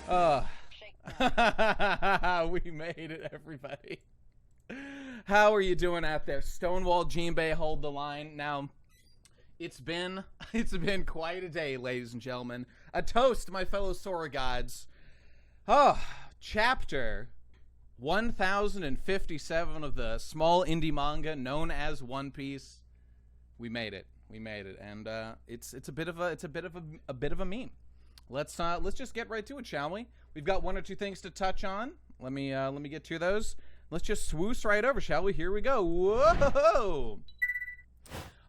Oh. We made it, everybody. How are you doing out there? Stonewall Jinbei, hold the line. Now, it's been quite a day, ladies and gentlemen. A toast, my fellow Sora gods. Oh, chapter 1057 of the small indie manga known as One Piece. We made it. We made it, and it's a bit of a meme. Let's just get right to it, shall we? We've got one or two things to touch on. Let me get to those. Let's just swoosh right over, shall we? Here we go. Whoa!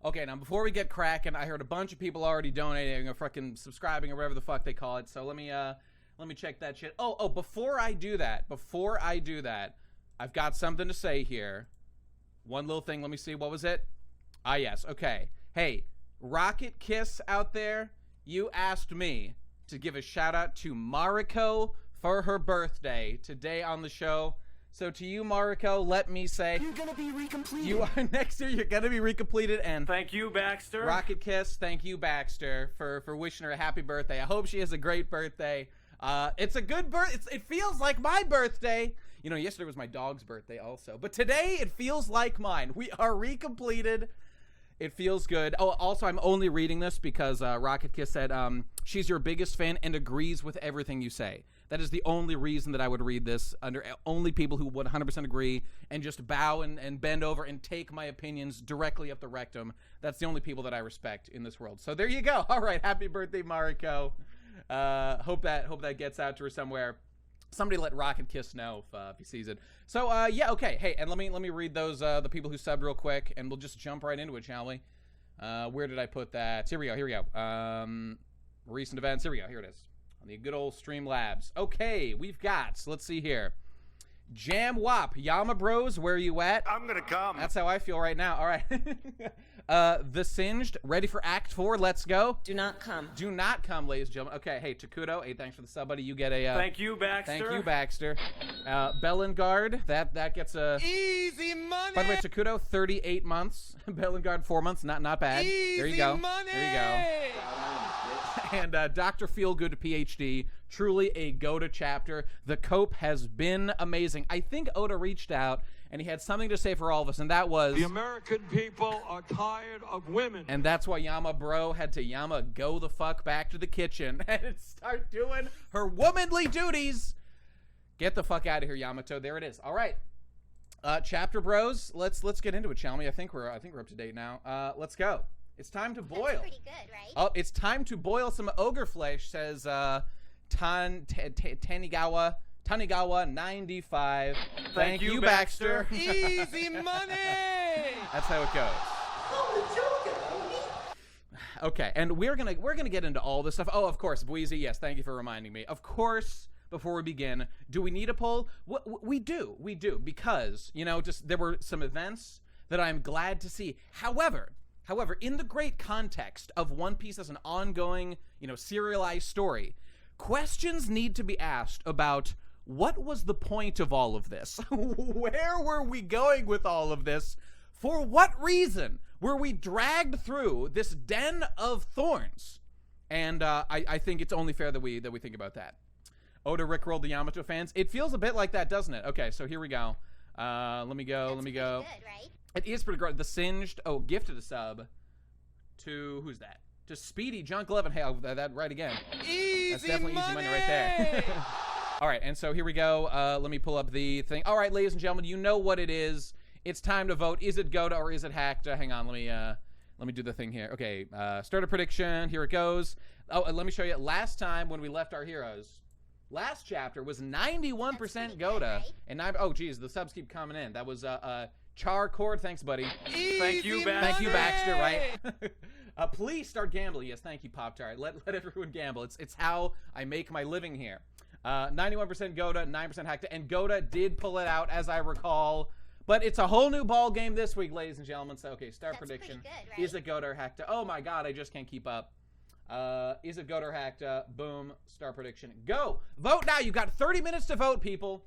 Okay, now before we get cracking, I heard a bunch of people already donating or fucking subscribing or whatever the fuck they call it. So let me check that shit. Oh, before I do that, I've got something to say here. One little thing. Let me see. What was it? Ah, yes. Okay. Hey, Rocket Kiss out there, you asked me to give a shout out to Mariko for her birthday today on the show. So to you, Mariko, let me say you're gonna be recompleted. You are next year. You're gonna be recompleted, and thank you, Baxter. Rocket Kiss, thank you, Baxter, for wishing her a happy birthday. I hope she has a great birthday. It's a good it feels like my birthday. You know, yesterday was my dog's birthday also, but today it feels like mine. We are recompleted. It feels good. Oh, also, I'm only reading this because Rocket Kiss said she's your biggest fan and agrees with everything you say. That is the only reason that I would read this, under only people who would 100% agree and just bow and bend over and take my opinions directly up the rectum. That's the only people that I respect in this world. So there you go. All right, happy birthday, Mariko. Hope that gets out to her somewhere. Somebody let Rocket Kiss know if he sees it. So yeah, okay. Hey, and let me read those the people who subbed real quick, and we'll just jump right into it, shall we? Where did I put that? Here we go. Recent events. Here we go. Here it is. On the good old Streamlabs. Okay, we've got. Let's see here. Jam Wop, Yama Bros, where you at? I'm gonna come. That's how I feel right now. All right. The Singed, ready for Act 4. Let's go. Do not come. Do not come, ladies and gentlemen. Okay, hey, Takudo, hey, thanks for the sub, buddy. You get a... thank you, Baxter. Thank you, Baxter. Bellengard, that gets a... Easy money! By the way, Takudo, 38 months. Bellengard, 4 months. Not bad. Easy there you go. Money! There you go. And Dr. Feelgood PhD, truly a go-to chapter. The cope has been amazing. I think Oda reached out and he had something to say for all of us, and that was... The American people are tired of women. And that's why Yama Bro had to go the fuck back to the kitchen and start doing her womanly duties. Get the fuck out of here, Yamato. There it is. All right. Chapter bros, let's get into it, shall we? I think we're up to date now. Let's go. It's time to boil. That's pretty good, right? Oh, it's time to boil some ogre flesh, says Tanigawa 95. Thank you, Baxter. Easy money! That's how it goes. Okay, and we're gonna get into all this stuff. Oh, of course, Bweezy, yes, thank you for reminding me. Of course, before we begin, do we need a poll? We do, because, you know, just there were some events that I'm glad to see. However, in the great context of One Piece as an ongoing, you know, serialized story, questions need to be asked about what was the point of all of this? Where were we going with all of this? For what reason were we dragged through this den of thorns? And I think it's only fair that we think about that. Oda rickrolled the Yamato fans. It feels a bit like that, doesn't it? Okay, so here we go. Let me go. That's pretty good, right? It is pretty great. The Singed, gifted a sub to, who's that? To Speedy Junk 11. Hey, that right again. Easy That's definitely money! easy money right there. All right, and so here we go. Let me pull up the thing. All right, ladies and gentlemen, you know what it is. It's time to vote. Is it Goda or is it Hacked? Hang on, let me do the thing here. Okay, start a prediction. Here it goes. Oh, and let me show you. Last time when we left our heroes, last chapter was 91% good, Goda, right? and oh geez, the subs keep coming in. That was Char Cord. Thanks, buddy. Thank you, Baxter. Thank you, Baxter. Right. Please start gambling. Yes, thank you, Pop-Tart. Let everyone gamble. It's how I make my living here. 91% Goda, 9% Hacked, and Goda did pull it out, as I recall. But it's a whole new ball game this week, ladies and gentlemen. So, okay, start That's prediction. pretty good, right? Is it Goda or Hacked? Oh my God, I just can't keep up. Is it Goda or Hacked? Boom, start prediction. Go! Vote now. You've got 30 minutes to vote, people.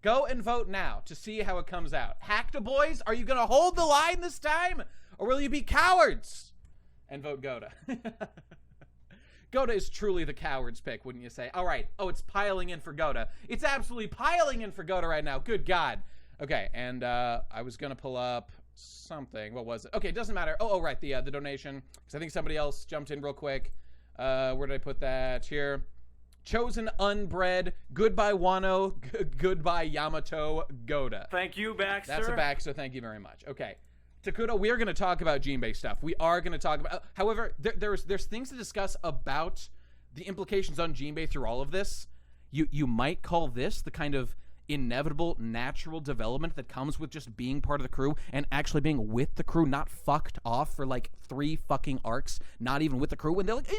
Go and vote now to see how it comes out. Hacked boys, are you going to hold the line this time? Or will you be cowards and vote Goda? Goda is truly the coward's pick, wouldn't you say? All right. Oh, it's piling in for Goda. It's absolutely piling in for Goda right now. Good God. Okay, and I was going to pull up something. What was it? Okay, it doesn't matter. Oh, right, the donation. Because I think somebody else jumped in real quick. Where did I put that? Here. Chosen Unbred. Goodbye, Wano. Goodbye, Yamato. Goda. Thank you, Baxter. That's a Baxter. Thank you very much. Okay. Takuto, we are going to talk about Jinbei stuff. We are going to talk about... however, there's things to discuss about the implications on Jinbei through all of this. You might call this the kind of inevitable natural development that comes with just being part of the crew and actually being with the crew, not fucked off for like 3 fucking arcs, not even with the crew. When they're like,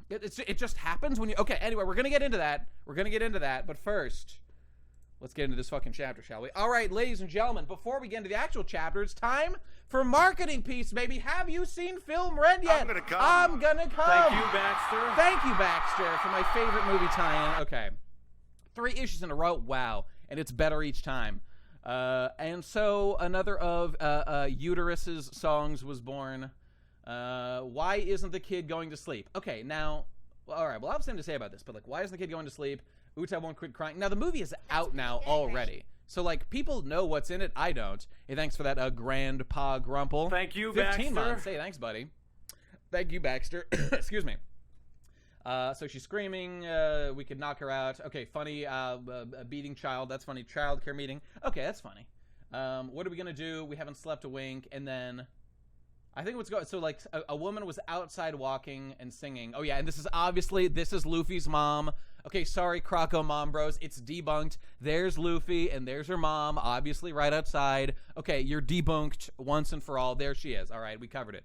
it just happens when you... Okay, anyway, we're going to get into that. But first... let's get into this fucking chapter, shall we? All right, ladies and gentlemen, before we get into the actual chapter, it's time for marketing piece, baby. Have you seen Film Red yet? I'm gonna come. Thank you, Baxter. Thank you, Baxter, for my favorite movie tie-in. Okay. 3 issues in a row. Wow. And it's better each time. And so another of Uterus's songs was born. Why isn't the kid going to sleep? Okay, now, all right, well, I have something to say about this, but like, why isn't the kid going to sleep? Uta won't quit crying. Now, the movie is out now already. So, like, people know what's in it. I don't. Hey, thanks for that, Grandpa Grumple. Thank you, 15 Baxter. months. Hey, thanks, buddy. Thank you, Baxter. Excuse me. So she's screaming. We could knock her out. Okay, funny. Beating child. That's funny. Child care meeting. Okay, that's funny. What are we going to do? We haven't slept a wink. And then... I think what's going... So, like, a woman was outside walking and singing. Oh, yeah, and this is Luffy's mom. Okay, sorry, Croco Mom Bros. It's debunked. There's Luffy, and there's her mom, obviously right outside. Okay, you're debunked once and for all. There she is. All right, we covered it.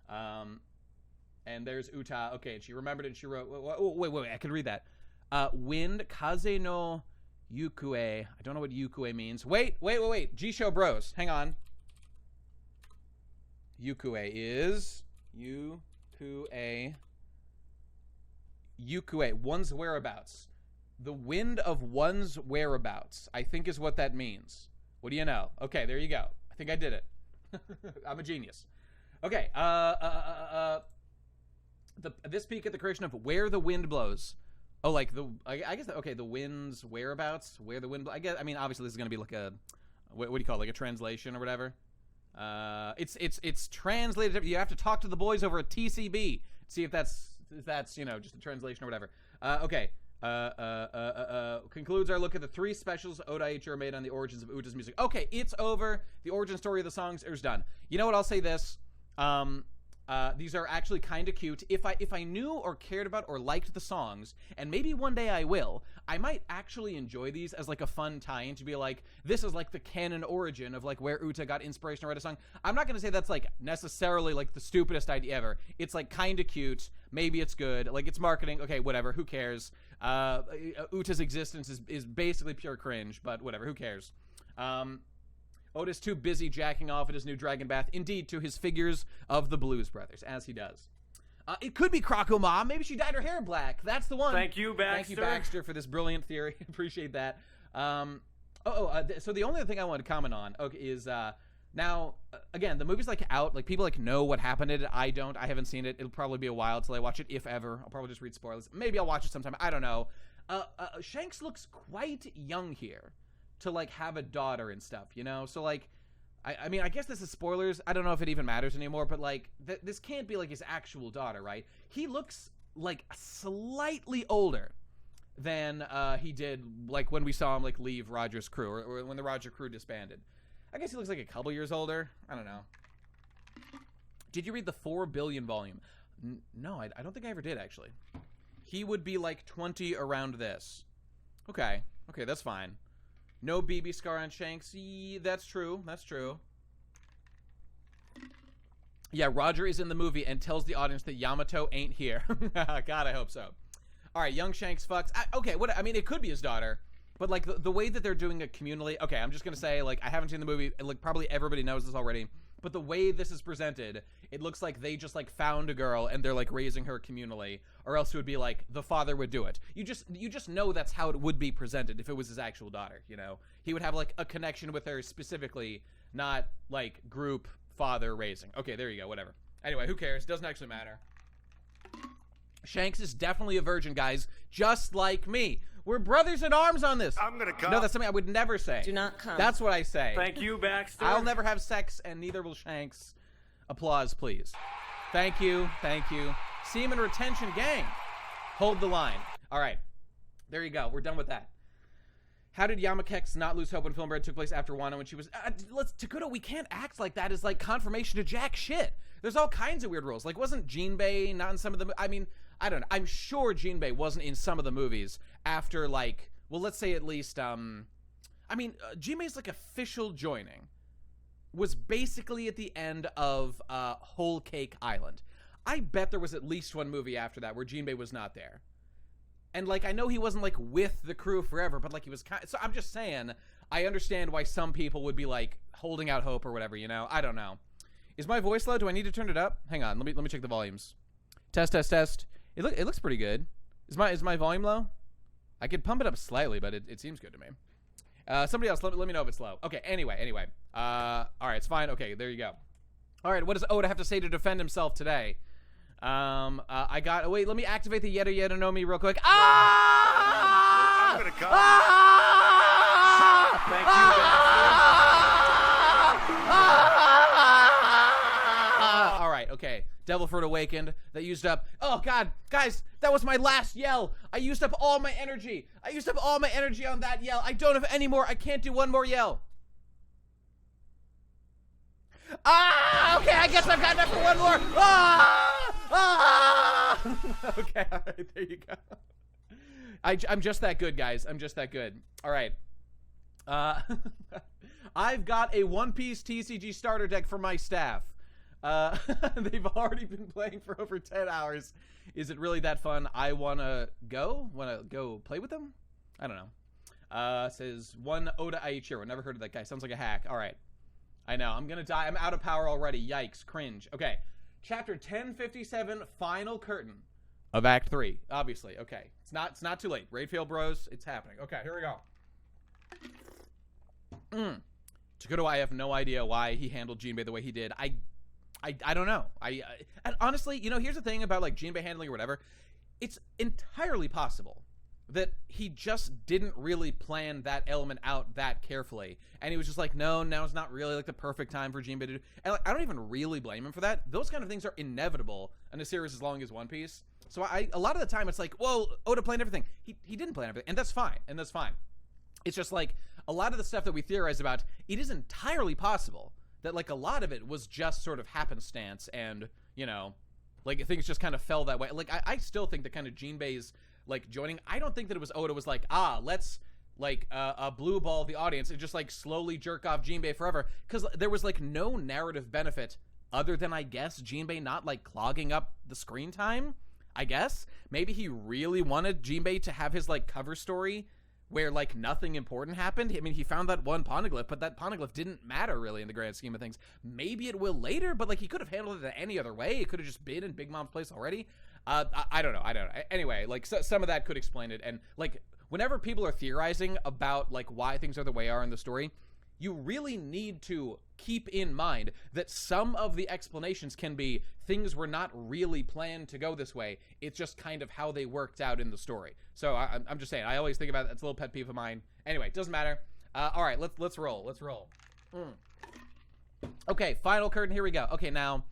And there's Uta. Okay, and she remembered it, and she wrote... Wait, I can read that. Wind Kaze no Yukue. I don't know what Yukue means. Wait. G-Show Bros. Hang on. Yukue is... Yukue, one's whereabouts. The wind of one's whereabouts, I think is what that means. What do you know? Okay, there you go. I think I did it. I'm a genius. Okay, this peek at the creation of where the wind blows. Oh, like I guess, okay, the wind's whereabouts, where the wind blows. I mean, obviously this is going to be like a, what do you call it, like a translation or whatever? It's translated. You have to talk to the boys over at TCB. See if that's, you know, just a translation or whatever. Okay. Concludes our look at the 3 specials Oda Ichiro made on the origins of Uta's music. Okay, it's over. The origin story of the songs is done. You know what? I'll say this. These are actually kind of cute. If I knew or cared about or liked the songs, and maybe one day I will, I might actually enjoy these as like a fun tie-in to be like, this is like the canon origin of like where Uta got inspiration to write a song. I'm not gonna say that's like necessarily like the stupidest idea ever. It's like kind of cute. Maybe it's good. Like it's marketing. Okay, whatever. Who cares? Uta's existence is basically pure cringe, but whatever. Who cares? Oda's too busy jacking off at his new dragon bath, indeed, to his figures of the Blues Brothers, as he does. It could be Croco Mom. Maybe she dyed her hair black. That's the one. Thank you, Baxter. Thank you, Baxter, for this brilliant theory. Appreciate that. So the only other thing I wanted to comment on is now, again, the movie's like out. Like people like know what happened in it. I don't. I haven't seen it. It'll probably be a while till I watch it, if ever. I'll probably just read spoilers. Maybe I'll watch it sometime. I don't know. Shanks looks quite young here to like have a daughter and stuff, you know? So like, I mean, I guess this is spoilers. I don't know if it even matters anymore, but like, this can't be like his actual daughter, right? He looks like slightly older than he did like when we saw him like leave Roger's crew or when the Roger crew disbanded. I guess he looks like a couple years older. I don't know. Did you read the 4 billion volume? No, I don't think I ever did, actually. He would be like 20 around this. Okay, that's fine. No BB scar on Shanks. That's true. Yeah, Roger is in the movie and tells the audience that Yamato ain't here. God, I hope so. All right, young Shanks fucks. I mean, it could be his daughter, but like the way that they're doing it communally. Okay, I'm just gonna say, like, I haven't seen the movie. Like, probably everybody knows this already. But the way this is presented, it looks like they just like found a girl and they're like raising her communally, or else it would be like the father would do it. You just know that's how it would be presented if it was his actual daughter, you know? He would have like a connection with her specifically, not like group father raising. Okay, there you go, whatever. Anyway, who cares? Doesn't actually matter. Shanks is definitely a virgin, guys, just like me. We're brothers in arms on this. I'm gonna come. No, that's something I would never say. Do not come. That's what I say. Thank you, Baxter. I'll never have sex, and neither will Shanks. Applause, please. Thank you. Thank you. Semen retention gang. Hold the line. All right. There you go. We're done with that. How did Yamakex not lose hope when Film Bread took place after Wano when she was... Takuto, we can't act like that as, like, confirmation to jack shit. There's all kinds of weird rules. Like, wasn't Jinbei not in some of the... I mean, I don't know. I'm sure Jinbei wasn't in some of the movies after, like... Well, let's say at least, I mean, Jinbei's, like, official joining was basically at the end of Whole Cake Island. I bet there was at least one movie after that where Jinbei was not there. And, like, I know he wasn't, like, with the crew forever, but, like, he was kind of... So I'm just saying, I understand why some people would be, like, holding out hope or whatever, you know? I don't know. Is my voice low? Do I need to turn it up? Hang on. Let me check the volumes. Test, test, test. It looks pretty good. Is my volume low? I could pump it up slightly, but it seems good to me. Somebody else, let me know if it's low. Okay, anyway. All right, it's fine. Okay, there you go. All right, what does Oda have to say to defend himself today? I got... Wait, let me activate the Yeta no Me real quick. Ah! I'm gonna come. Ah! Thank you, Ah! All right, okay. Devil Fruit Awakened. That used up... Oh, God. Guys, that was my last yell. I used up all my energy. I used up all my energy on that yell. I don't have any more. I can't do one more yell. Ah! Okay, I guess I've got enough for one more. Ah! Ah! Okay, all right, there you go. I'm just that good, guys. I'm just that good. All right. I've got a One Piece TCG starter deck for my staff. They've already been playing for over 10 hours. Is it really that fun? I wanna go play with them? I don't know. Says one Oda Aichiro. Never heard of that guy. Sounds like a hack. All right. I know. I'm gonna die. I'm out of power already. Yikes. Cringe. Okay. Chapter 1057, final curtain of Act 3. Obviously. Okay. It's not too late. Raidfield Bros. It's happening. Okay, here we go. Takuto, I have no idea why he handled Jinbei the way he did. I don't know. And honestly, you know, here's the thing about, like, Jinbei handling or whatever. It's entirely possible that he just didn't really plan that element out that carefully. And he was just like, no, now's not really, like, the perfect time for Jinbei to do. And, like, I don't even really blame him for that. Those kind of things are inevitable in a series as long as One Piece. So a lot of the time it's like, whoa, Oda planned everything. He didn't plan everything. And that's fine. It's just like a lot of the stuff that we theorize about, it is entirely possible that, like, a lot of it was just sort of happenstance and, you know, like, things just kind of fell that way. Like, I still think that kind of Jinbei's, like, joining, I don't think that it was Oda was like, let's, like, blue ball the audience and just, like, slowly jerk off Jinbei forever. Because there was, like, no narrative benefit other than, I guess, Jinbei not, like, clogging up the screen time, I guess. Maybe he really wanted Jinbei to have his, like, cover story where, like, nothing important happened. I mean, he found that one poneglyph, but that poneglyph didn't matter really in the grand scheme of things. Maybe it will later, but, like, he could have handled it any other way. It could have just been in Big Mom's place already. I don't know. Anyway, like, some of that could explain it. And, like, whenever people are theorizing about, like, why things are the way they are in the story, you really need to keep in mind that some of the explanations can be things were not really planned to go this way. It's just kind of how they worked out in the story. So I'm just saying, I always think about it. It's a little pet peeve of mine. Anyway, doesn't matter. All right, let's roll. Okay, final curtain. Here we go. Okay, now,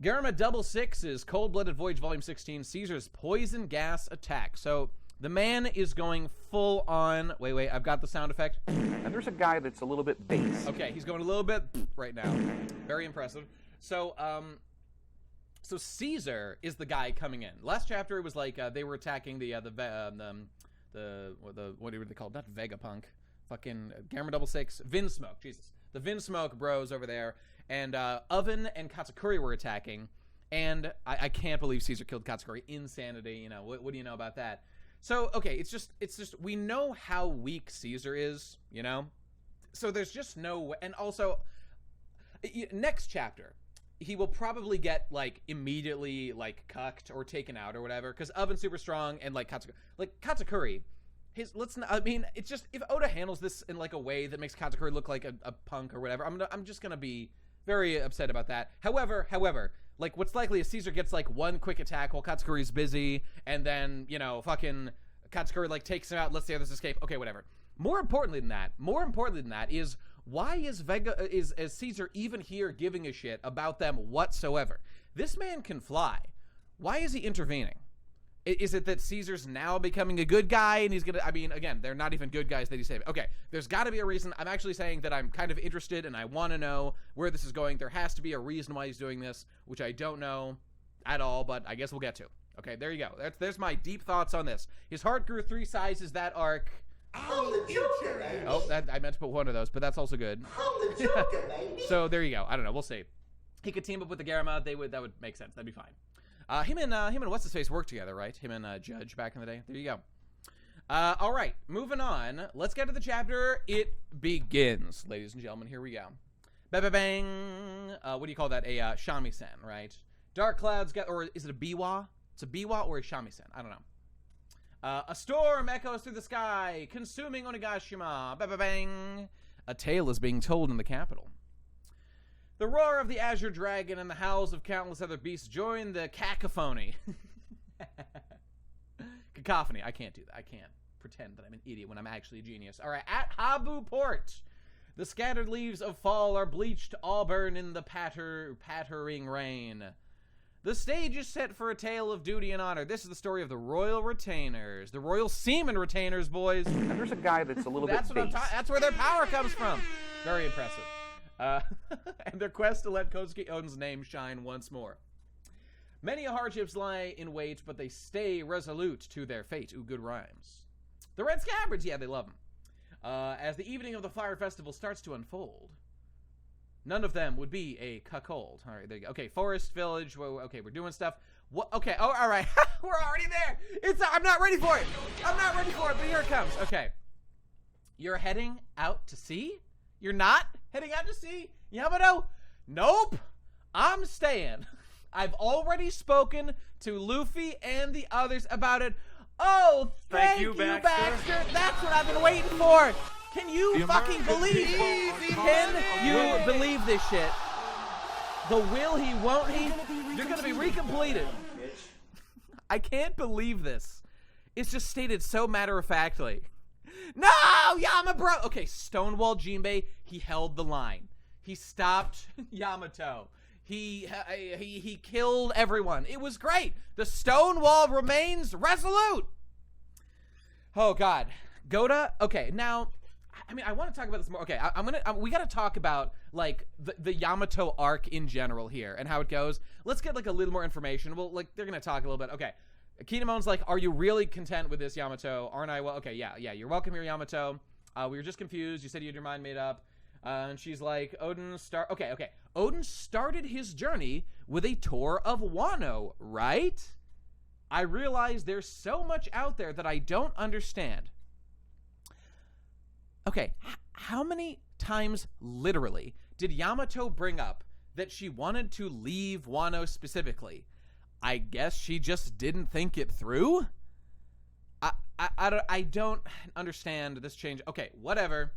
Garima 66's Cold-Blooded Voyage Volume 16, Caesar's Poison Gas Attack. So the man is going full on. Wait, I've got the sound effect. And there's a guy that's a little bit bass. Okay, he's going a little bit right now. Very impressive. So, so Caesar is the guy coming in. Last chapter, it was like they were attacking the what are they called? Not Vegapunk. Fucking Garima 66. Vinsmoke. Jesus. The Vinsmoke bros over there. And Oven and Katsukuri were attacking. And I can't believe Caesar killed Katsukuri. Insanity. You know, what do you know about that? So, okay, it's just, we know how weak Caesar is, you know? So there's just no way, and also, next chapter, he will probably get, like, immediately, like, cucked or taken out or whatever, because Oven's super strong, and, like, Katsukuri, it's just, if Oda handles this in, like, a way that makes Katsukuri look like a punk or whatever, I'm just gonna be Very upset about that. However, like, what's likely is Caesar gets, like, one quick attack while Katsukuri's busy, and then, you know, fucking Katsukuri, like, takes him out, lets the others escape. Okay, whatever. More importantly than that is, why is Caesar even here giving a shit about them whatsoever? This man can fly. Why is he intervening? Is it that Caesar's now becoming a good guy and he's gonna, I mean, again, they're not even good guys that he's saving. Okay, there's gotta be a reason. I'm actually saying that I'm kind of interested and I want to know where this is going. There has to be a reason why he's doing this, which I don't know at all, but I guess we'll get to. Okay, there you go. There's my deep thoughts on this. His heart grew 3 sizes that arc. Oh, I meant to put one of those, but that's also good. So there you go. I don't know. We'll see. He could team up with the Garama. That would make sense. That'd be fine. Him and what's his face worked together, right? Him and Judge back in the day. There you go. All right, moving on. Let's get to the chapter. It begins, ladies and gentlemen. Here we go. Bang. What do you call that? A shamisen, right? Dark clouds or is it a biwa? It's a biwa or a shamisen. I don't know. A storm echoes through the sky, consuming Onigashima. Bang. A tale is being told in the capital. The roar of the Azure Dragon and the howls of countless other beasts join the cacophony. Cacophony. I can't do that. I can't pretend that I'm an idiot when I'm actually a genius. All right. At Habu Port, the scattered leaves of fall are bleached auburn in the pattering rain. The stage is set for a tale of duty and honor. This is the story of the Royal Retainers. The Royal Seaman Retainers, boys. And there's a guy that's a little bit base. That's where their power comes from. Very impressive. And their quest to let Kozuki Oden's name shine once more. Many hardships lie in wait, but they stay resolute to their fate. Ooh, good rhymes. The Red Scabbards, yeah, they love them. As the evening of the Fire Festival starts to unfold, none of them would be a cuckold. All right, there you go. Okay, Forest Village. Well, okay, we're doing stuff. What? Okay, oh, all right. We're already there. I'm not ready for it. I'm not ready for it, but here it comes. Okay. You're heading out to sea? You're not heading out to sea? Yamato? Nope. I'm staying. I've already spoken to Luffy and the others about it. Oh, thank you, Baxter. That's what I've been waiting for. Can you fucking believe it? Can you believe this shit? The will he, won't he? You're going to be recompleted. I can't believe this. It's just stated so matter-of-factly. No, Yama, bro. Okay, Stonewall Jinbei, he held the line. He stopped Yamato. He killed everyone. It was great. The Stonewall remains resolute. Oh God, Goda. Okay, now, I mean, I want to talk about this more. Okay, we got to talk about like the Yamato arc in general here and how it goes. Let's get like a little more information. Well, like they're gonna talk a little bit. Okay. Kinamon's like, are you really content with this, Yamato? Aren't I? Well, okay, yeah, you're welcome here, Yamato. We were just confused. You said you had your mind made up. And she's like, Odin started his journey with a tour of Wano, right? I realize there's so much out there that I don't understand. Okay, how many times, literally, did Yamato bring up that she wanted to leave Wano specifically? I guess she just didn't think it through? I don't understand this change. Okay, whatever.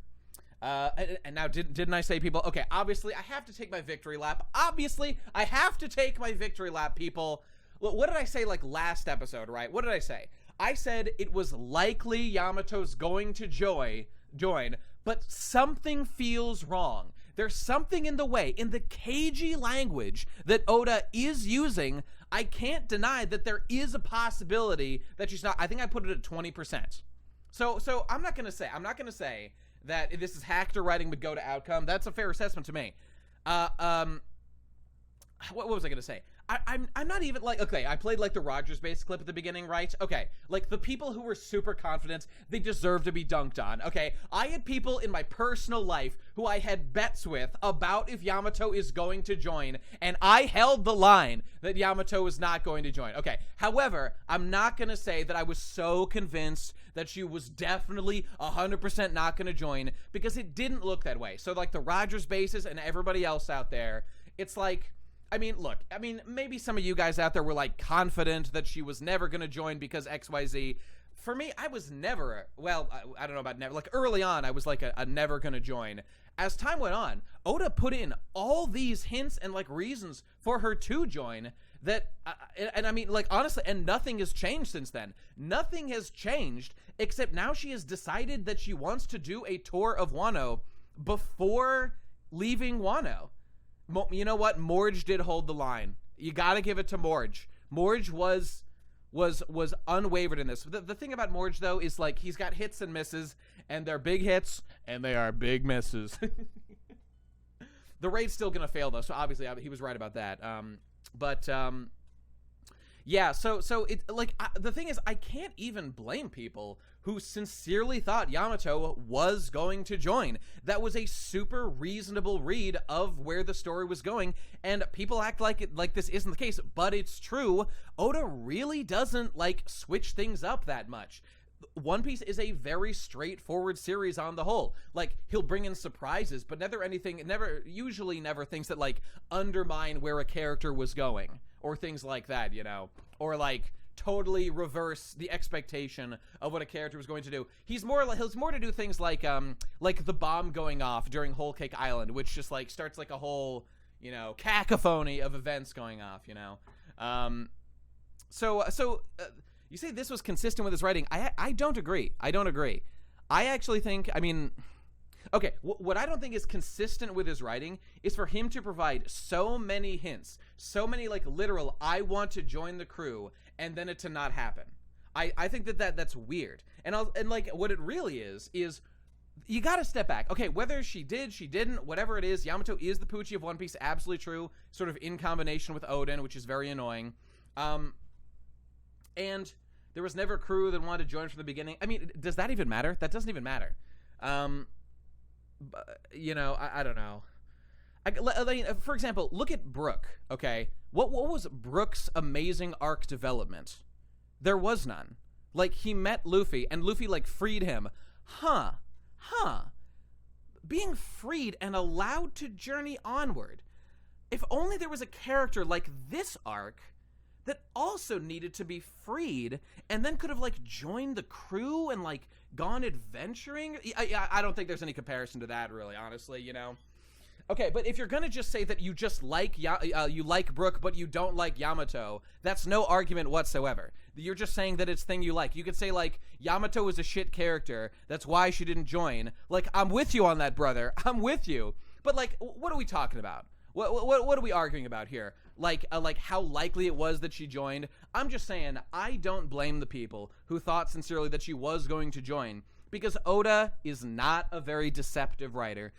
And now, didn't I say, people? Okay, obviously, I have to take my victory lap. Obviously, I have to take my victory lap, people. What did I say, like, last episode, right? What did I say? I said it was likely Yamato's going to join, but something feels wrong. There's something in the way, in the cagey language that Oda is using. I can't deny that there is a possibility that she's not. I think I put it at 20%. So I'm not gonna say that this is Hactor writing would go to outcome. That's a fair assessment to me. What was I gonna say? I'm not even like, okay, I played like the Rogers based clip at the beginning, right? Okay, like the people who were super confident, they deserve to be dunked on. Okay, I had people in my personal life who I had bets with about if Yamato is going to join, and I held the line that Yamato is not going to join. Okay, however, I'm not gonna say that I was so convinced that she was definitely 100% not gonna join, because it didn't look that way. So like the Rogers bases and everybody else out there, it's like, I mean, look, maybe some of you guys out there were like confident that she was never going to join because XYZ. for me, I was never, well, I don't know about never, like early on, I was like a never gonna join. As time went on, Oda put in all these hints and like reasons for her to join that, and I mean, like, honestly, and nothing has changed since then. Nothing has changed, except now she has decided that she wants to do a tour of Wano before leaving Wano. You know what? Morge did hold the line. You gotta give it to Morge. Morge was unwavered in this. The thing about Morge, though, is, like, he's got hits and misses, and they're big hits, and they are big misses. The raid's still gonna fail, though, so obviously he was right about that. Yeah, so it, like, the thing is, I can't even blame people who sincerely thought Yamato was going to join. That was a super reasonable read of where the story was going, and people act like this isn't the case, but it's true. Oda really doesn't, like, switch things up that much. One Piece is a very straightforward series on the whole. Like, he'll bring in surprises, but usually never things that, like, undermine where a character was going, or things like that, you know, or, like, totally reverse the expectation of what a character was going to do. He's more to do things like the bomb going off during Whole Cake Island, which just, like, starts, like, a whole, you know, cacophony of events going off, you know. You say this was consistent with his writing. I don't agree. I actually think, I mean, okay, what I don't think is consistent with his writing is for him to provide so many hints, so many, like, literal, I want to join the crew, and then it to not happen. I think that's weird. And like, what it really is you gotta step back. Okay, whether she did, she didn't, whatever it is, Yamato is the Poochie of One Piece, absolutely true, sort of in combination with Oden, which is very annoying. And there was never a crew that wanted to join from the beginning. I mean, does that even matter? That doesn't even matter. You know, I don't know. For example, look at Brook, okay? What was Brook's amazing arc development? There was none. Like, he met Luffy, and Luffy, like, freed him. Being freed and allowed to journey onward. If only there was a character like this arc that also needed to be freed and then could have, like, joined the crew and, like, gone adventuring. I don't think there's any comparison to that, really, honestly, you know. Okay, but if you're gonna just say that you just like you like Brook but you don't like Yamato, that's no argument whatsoever. You're just saying that it's thing you like. You could say, like, Yamato is a shit character, that's why she didn't join. Like, I'm with you on that, brother. I'm with you. But, like, what are we talking about? What are we arguing about here? Like how likely it was that she joined? I'm just saying, I don't blame the people who thought sincerely that she was going to join, because Oda is not a very deceptive writer.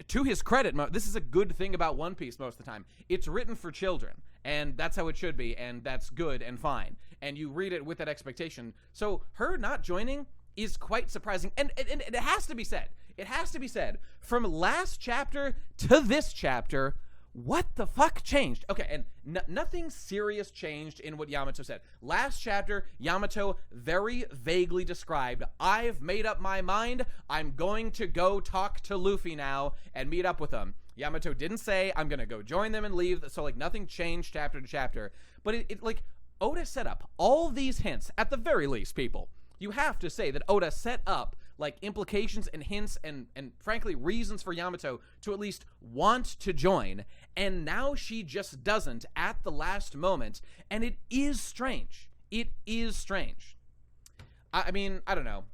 To his credit, this is a good thing about One Piece most of the time. It's written for children, and that's how it should be, and that's good and fine. And you read it with that expectation. So her not joining is quite surprising, and it has to be said. It has to be said. From last chapter to this chapter, what the fuck changed? Okay, and nothing serious changed in what Yamato said. Last chapter, Yamato very vaguely described, I've made up my mind, I'm going to go talk to Luffy now and meet up with him. Yamato didn't say, I'm gonna go join them and leave, so, like, nothing changed chapter to chapter. But it like, Oda set up all these hints, at the very least, people. You have to say that Oda set up, like, implications and hints and frankly reasons for Yamato to at least want to join, and now she just doesn't at the last moment, and it is strange. It is strange. I mean, I don't know.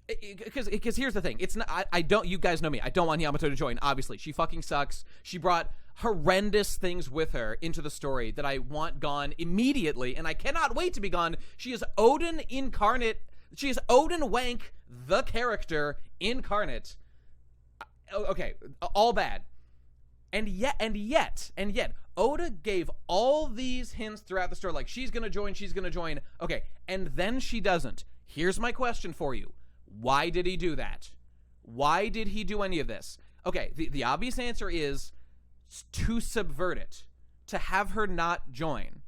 Because here's the thing. It's not, I don't, you guys know me. I don't want Yamato to join, obviously. She fucking sucks. She brought horrendous things with her into the story that I want gone immediately, and I cannot wait to be gone. She is Odin incarnate. She is Odin Wank, the character incarnate. Okay, all bad. And yet, Oda gave all these hints throughout the story, like, she's gonna join. Okay, and then she doesn't. Here's my question for you. Why did he do that? Why did he do any of this? Okay, the obvious answer is to subvert it, to have her not join.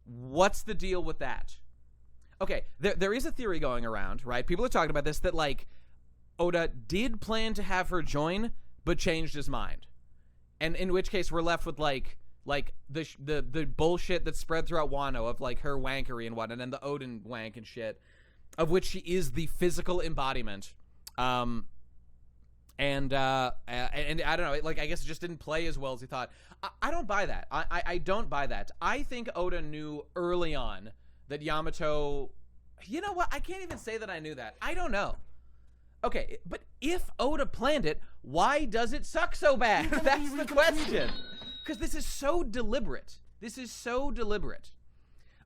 What's the deal with that? Okay, there is a theory going around, right? People are talking about this, that, like, Oda did plan to have her join, but changed his mind. And in which case we're left with, like the bullshit that's spread throughout Wano of, like, her wankery and whatnot, and the Odin wank and shit. of which she is the physical embodiment. And I don't know, like, I guess it just didn't play as well as he thought. I don't buy that. I don't buy that. I think Oda knew early on that Yamato, you know what? I can't even say that I knew that. I don't know. Okay, but if Oda planned it, why does it suck so bad? That's the question. Because this is so deliberate. This is so deliberate.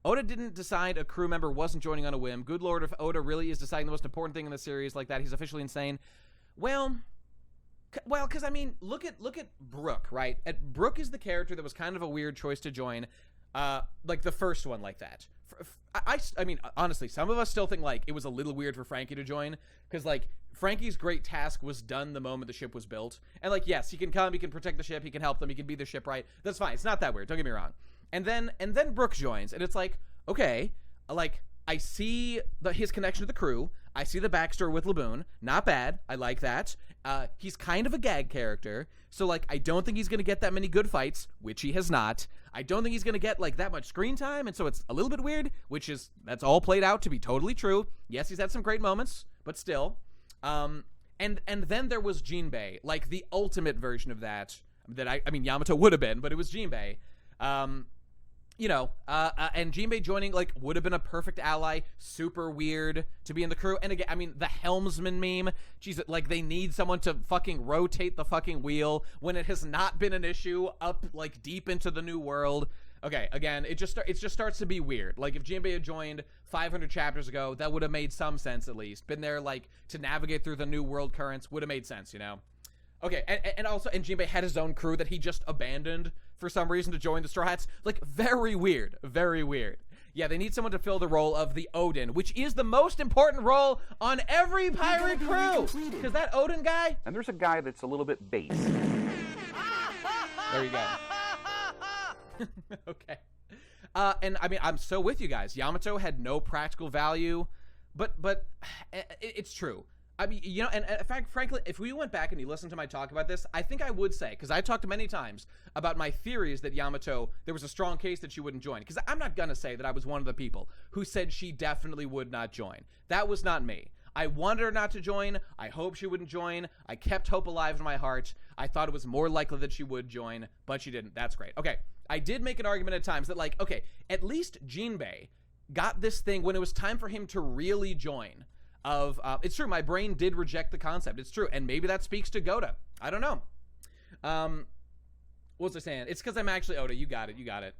Oda didn't decide a crew member wasn't joining on a whim. Good lord, if Oda really is deciding the most important thing in the series like that, he's officially insane. Well, because I mean, look at Brook, right? Brook is the character that was kind of a weird choice to join, like the first one like that. I mean, honestly, some of us still think like it was a little weird for Frankie to join, because like Frankie's great task was done the moment the ship was built, and like yes, he can come, he can protect the ship, he can help them, he can be the shipwright. That's fine. It's not that weird. Don't get me wrong. And then Brook joins, and it's like, okay, like I see his connection to the crew. I see the backstory with Laboon. Not bad. I like that. He's kind of a gag character, so like I don't think he's gonna get that many good fights, which he has not. I don't think he's gonna get like that much screen time, and so it's a little bit weird, that's all played out to be totally true. Yes, he's had some great moments, but still. And then there was Jinbei, like the ultimate version of that I mean Yamato would have been, but it was Jinbei. You know, and Jinbei joining, like, would have been a perfect ally. Super weird to be in the crew. And again, I mean, the helmsman meme. Jeez, like, they need someone to fucking rotate the fucking wheel when it has not been an issue up, like, deep into the new world. Okay, again, it just starts to be weird. Like, if Jinbei had joined 500 chapters ago, that would have made some sense, at least. Been there, like, to navigate through the new world currents would have made sense, you know? Okay, and also, Jinbei had his own crew that he just abandoned for some reason to join the Straw Hats. Like, very weird. Very weird. Yeah, they need someone to fill the role of the Odin, which is the most important role on every pirate crew. Because that Odin guy... And there's a guy that's a little bit base. There you go. Okay. And, I mean, I'm so with you guys. Yamato had no practical value, but it's true. I mean, you know, and in fact, frankly, if we went back and you listened to my talk about this, I think I would say, because I talked many times about my theories that Yamato, there was a strong case that she wouldn't join. Because I'm not going to say that I was one of the people who said she definitely would not join. That was not me. I wanted her not to join. I hoped she wouldn't join. I kept hope alive in my heart. I thought it was more likely that she would join, but she didn't. That's great. Okay, I did make an argument at times that, like, okay, at least Jinbei got this thing when it was time for him to really join. It's true, my brain did reject the concept. It's true, and maybe that speaks to Goda. I don't know. What was I saying? It's because I'm actually Oda. You got it.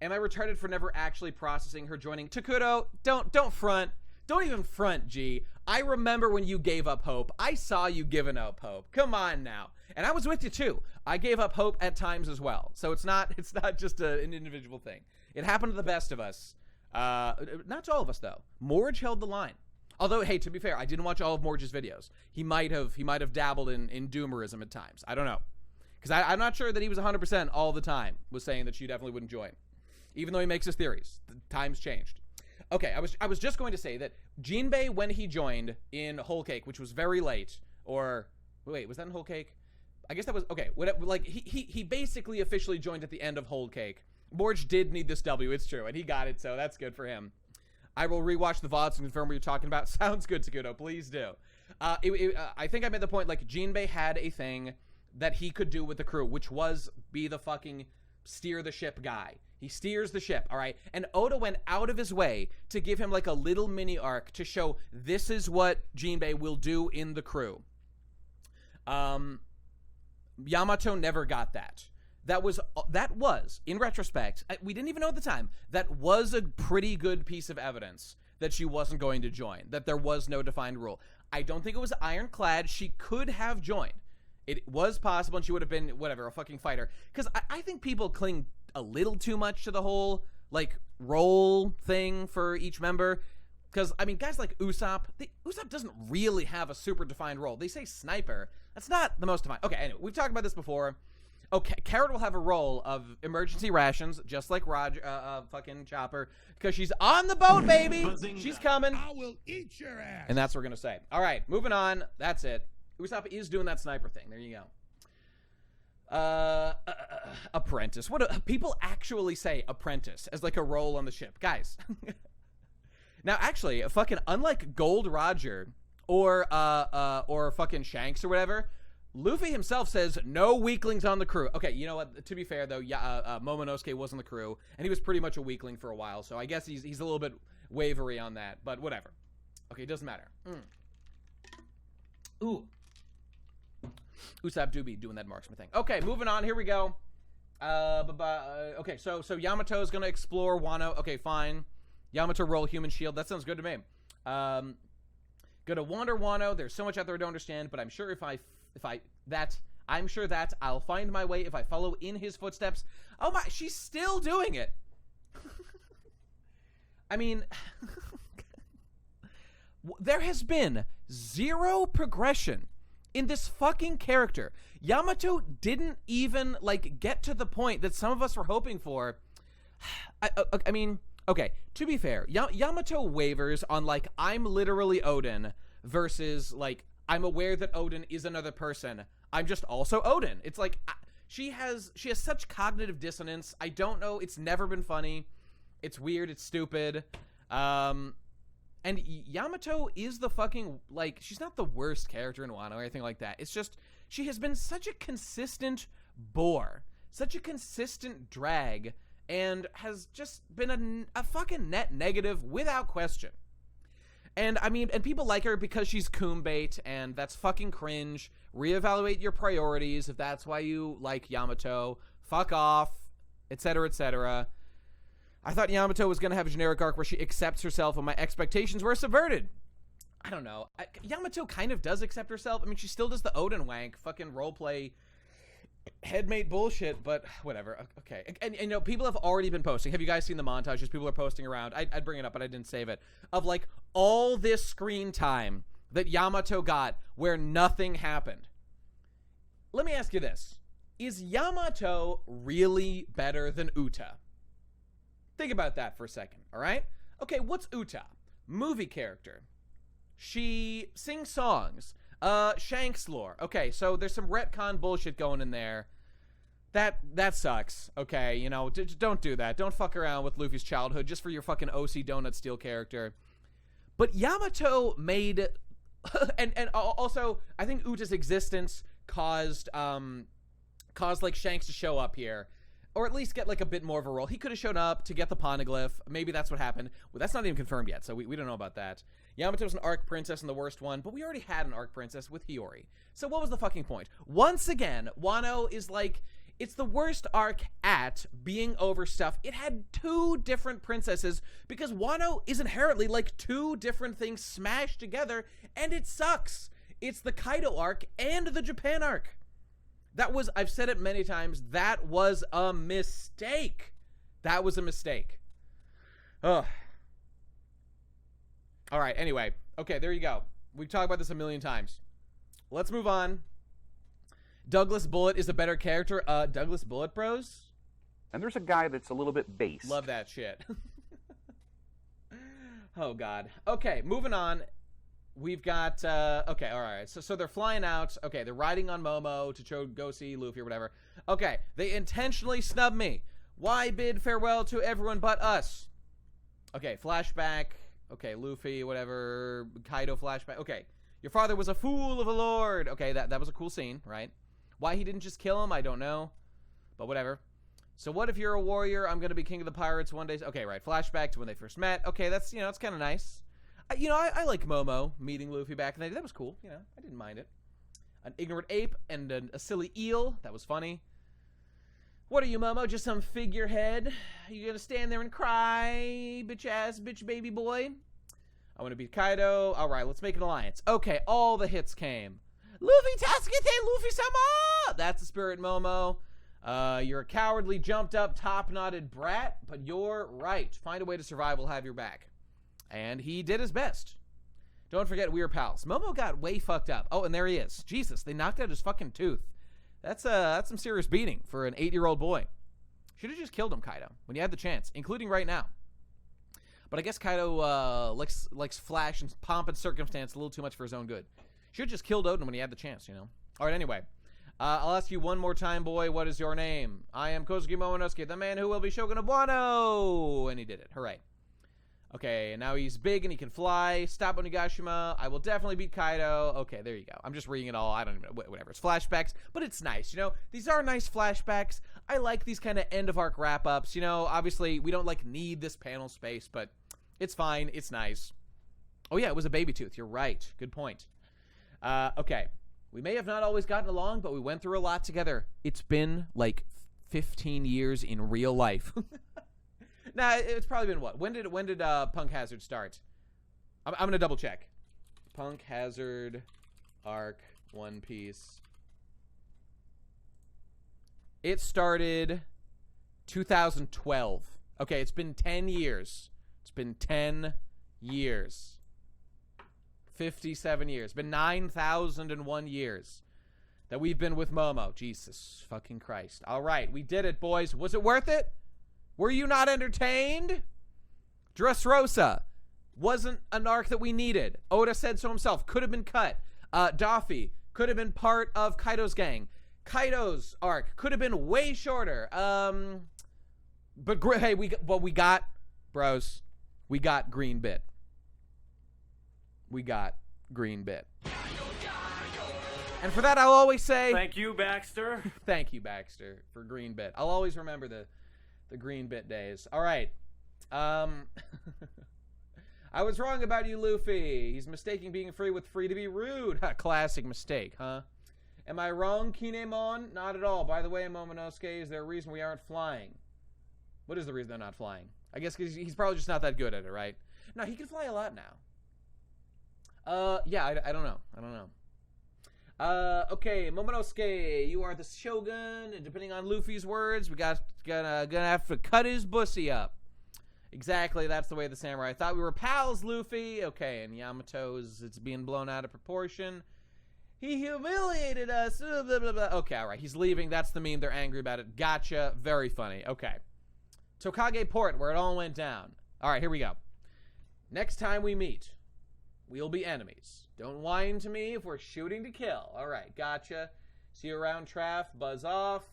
Am I retarded for never actually processing her joining? Takuto, don't front. Don't even front, G. I remember when you gave up hope. I saw you giving up hope. Come on now. And I was with you too. I gave up hope at times as well. So it's not just an individual thing. It happened to the best of us. Not to all of us though. Morge held the line. Although, hey, to be fair, I didn't watch all of Morge's videos. He might have dabbled in doomerism at times. I don't know. Because I'm not sure that he was 100% all the time was saying that she definitely wouldn't join. Even though he makes his theories. The times changed. Okay, I was just going to say that Jinbei, when he joined in Whole Cake, which was very late, or... Wait, was that in Whole Cake? I guess that was... Okay, like, he basically officially joined at the end of Whole Cake. Morge did need this W, it's true, and he got it, so that's good for him. I will rewatch the VODs and confirm what you're talking about. Sounds good, Takuto. Please do. I think I made the point, like, Jinbei had a thing that he could do with the crew, which was be the fucking steer the ship guy. He steers the ship, all right? And Oda went out of his way to give him, like, a little mini arc to show this is what Jinbei will do in the crew. Yamato never got that. That was, in retrospect, we didn't even know at the time, that was a pretty good piece of evidence that she wasn't going to join, that there was no defined rule. I don't think it was ironclad. She could have joined. It was possible, and she would have been, whatever, a fucking fighter. Because I think people cling a little too much to the whole, like, role thing for each member. Because, I mean, guys like Usopp, Usopp doesn't really have a super defined role. They say sniper. That's not the most defined. Okay, anyway, we've talked about this before. Okay, Carrot will have a role of emergency rations, just like Roger, fucking Chopper, because she's on the boat, baby. Bazinga. She's coming. I will eat your ass. And that's what we're gonna say. All right, moving on. That's it. Usopp is doing that sniper thing. There you go. Apprentice. What? People actually say apprentice as like a role on the ship, guys. Now, actually, fucking unlike Gold Roger or fucking Shanks or whatever, Luffy himself says no weaklings on the crew. Okay, you know what? To be fair though, Momonosuke was on the crew, and he was pretty much a weakling for a while. So I guess he's a little bit wavery on that, but whatever. Okay, it doesn't matter. Ooh. Usopp do be doing that marksman thing. Okay, moving on. Here we go. Okay, so Yamato's gonna explore Wano. Okay, fine. Yamato roll human shield. That sounds good to me. Gonna wander Wano. There's so much out there I don't understand, but I'm sure I'm sure that I'll find my way if I follow in his footsteps. Oh my, she's still doing it. I mean, there has been zero progression in this fucking character. Yamato didn't even, like, get to the point that some of us were hoping for. I mean, okay, to be fair, Yamato wavers on, like, I'm literally Odin versus, like, I'm aware that Odin is another person. I'm just also Odin. It's like, she has such cognitive dissonance. I don't know. It's never been funny. It's weird. It's stupid. And Yamato is the fucking, like, she's not the worst character in Wano or anything like that. It's just, she has been such a consistent bore, such a consistent drag, and has just been a fucking net negative without question. And, I mean, and people like her because she's coom bait, and that's fucking cringe. Reevaluate your priorities if that's why you like Yamato. Fuck off, etc., etc. I thought Yamato was going to have a generic arc where she accepts herself and my expectations were subverted. I don't know. Yamato kind of does accept herself. I mean, she still does the Odin wank, fucking roleplay, headmate bullshit, but whatever. Okay. And you know, people have already been posting. Have you guys seen the montages people are posting around? I'd bring it up, but I didn't save it. Of, like, all this screen time that Yamato got where nothing happened. Let me ask you this. Is Yamato really better than Uta? Think about that for a second, all right? Okay, what's Uta? Movie character. She sings songs. Shanks lore. Okay, so there's some retcon bullshit going in there. That sucks. Okay, you know, don't do that. Don't fuck around with Luffy's childhood just for your fucking OC Donut Steel character. But Yamato made... and also, I think Uta's existence caused like Shanks to show up here. Or at least get, like, a bit more of a role. He could have shown up to get the poneglyph. Maybe that's what happened. Well, that's not even confirmed yet, so we don't know about that. Yamato's an arc princess and the worst one, but we already had an arc princess with Hiyori. So what was the fucking point? Once again, Wano is, like, it's the worst arc at being over stuff. It had two different princesses because Wano is inherently, like, two different things smashed together, and it sucks. It's the Kaido arc and the Japan arc. That was, I've said it many times, that was a mistake. That was a mistake. Ugh. All right, anyway. Okay, there you go. We've talked about this a million times. Let's move on. Douglas Bullet is a better character. Douglas Bullet Bros? And there's a guy that's a little bit base. Love that shit. Oh, God. Okay, moving on. We've got, okay, all right. So they're flying out. Okay, they're riding on Momo to go see Luffy or whatever. Okay, they intentionally snub me. Why bid farewell to everyone but us? Okay, flashback. Okay, Luffy, whatever. Kaido flashback. Okay, your father was a fool of a lord. Okay, that was a cool scene, right? Why he didn't just kill him, I don't know. But whatever. So what if you're a warrior? I'm going to be king of the pirates one day. Okay, right. Flashback to when they first met. Okay, that's, you know, it's kind of nice. You know, I like Momo meeting Luffy back in the day. That was cool. You know, I didn't mind it. An ignorant ape and a silly eel. That was funny. What are you, Momo? Just some figurehead? Are you gonna stand there and cry, bitch-ass, bitch baby boy? I want to beat Kaido. All right, let's make an alliance. Okay, all the hits came. Luffy Tasukete, Luffy-sama! That's the spirit, Momo. You're a cowardly, jumped-up, top-knotted brat, but you're right. Find a way to survive. We'll have your back. And he did his best. Don't forget, we were pals. Momo got way fucked up. Oh, and there he is. Jesus, they knocked out his fucking tooth. That's some serious beating for an 8-year-old boy. Should have just killed him, Kaido, when you had the chance, including right now. But I guess Kaido likes flash and pomp and circumstance a little too much for his own good. Should have just killed Odin when he had the chance, you know. All right, anyway. I'll ask you one more time, boy. What is your name? I am Kozuki Momonosuke, the man who will be Shogun of Wano. And he did it. Hooray. Okay, and now he's big and he can fly. Stop Onigashima. I will definitely beat Kaido. Okay, there you go. I'm just reading it all. I don't even know. Whatever. It's flashbacks, but it's nice. You know, these are nice flashbacks. I like these kind of end-of-arc wrap-ups. You know, obviously, we don't, like, need this panel space, but it's fine. It's nice. Oh, yeah, it was a baby tooth. You're right. Good point. Okay. We may have not always gotten along, but we went through a lot together. It's been, like, 15 years in real life. Nah, it's probably been what? When did Punk Hazard start? I'm gonna double check. Punk Hazard arc One Piece. It started 2012. Okay, it's been 10 years. It's been 10 years. 57 years. It's been 9,001 years that we've been with Momo. Jesus fucking Christ. All right, we did it, boys. Was it worth it? Were you not entertained? Dressrosa wasn't an arc that we needed. Oda said so himself. Could have been cut. Daffy could have been part of Kaido's gang. Kaido's arc could have been way shorter. But hey, we got, bros, we got Green Bit. We got Green Bit. And for that, I'll always say... Thank you, Baxter. Thank you, Baxter, for Green Bit. I'll always remember the Green Bit days. All right. I was wrong about you, Luffy. He's mistaking being free with free to be rude. Classic mistake, huh? Am I wrong, Kinemon? Not at all. By the way, Momonosuke, is there a reason we aren't flying? What is the reason they're not flying? I guess because he's probably just not that good at it, right? No, he can fly a lot now. Yeah, I don't know. I don't know. Okay, Momonosuke, you are the Shogun, and depending on Luffy's words, we gonna have to cut his bussy up. Exactly, that's the way the samurai. I thought we were pals, Luffy. Okay, and Yamato's, it's being blown out of proportion. He humiliated us. Blah, blah, blah, blah. Okay, all right, he's leaving. That's the meme. They're angry about it. Gotcha. Very funny. Okay. Tokage Port, where it all went down. All right, here we go. Next time we meet, we'll be enemies. Don't whine to me if we're shooting to kill. All right, gotcha. See you around, Traff. Buzz off.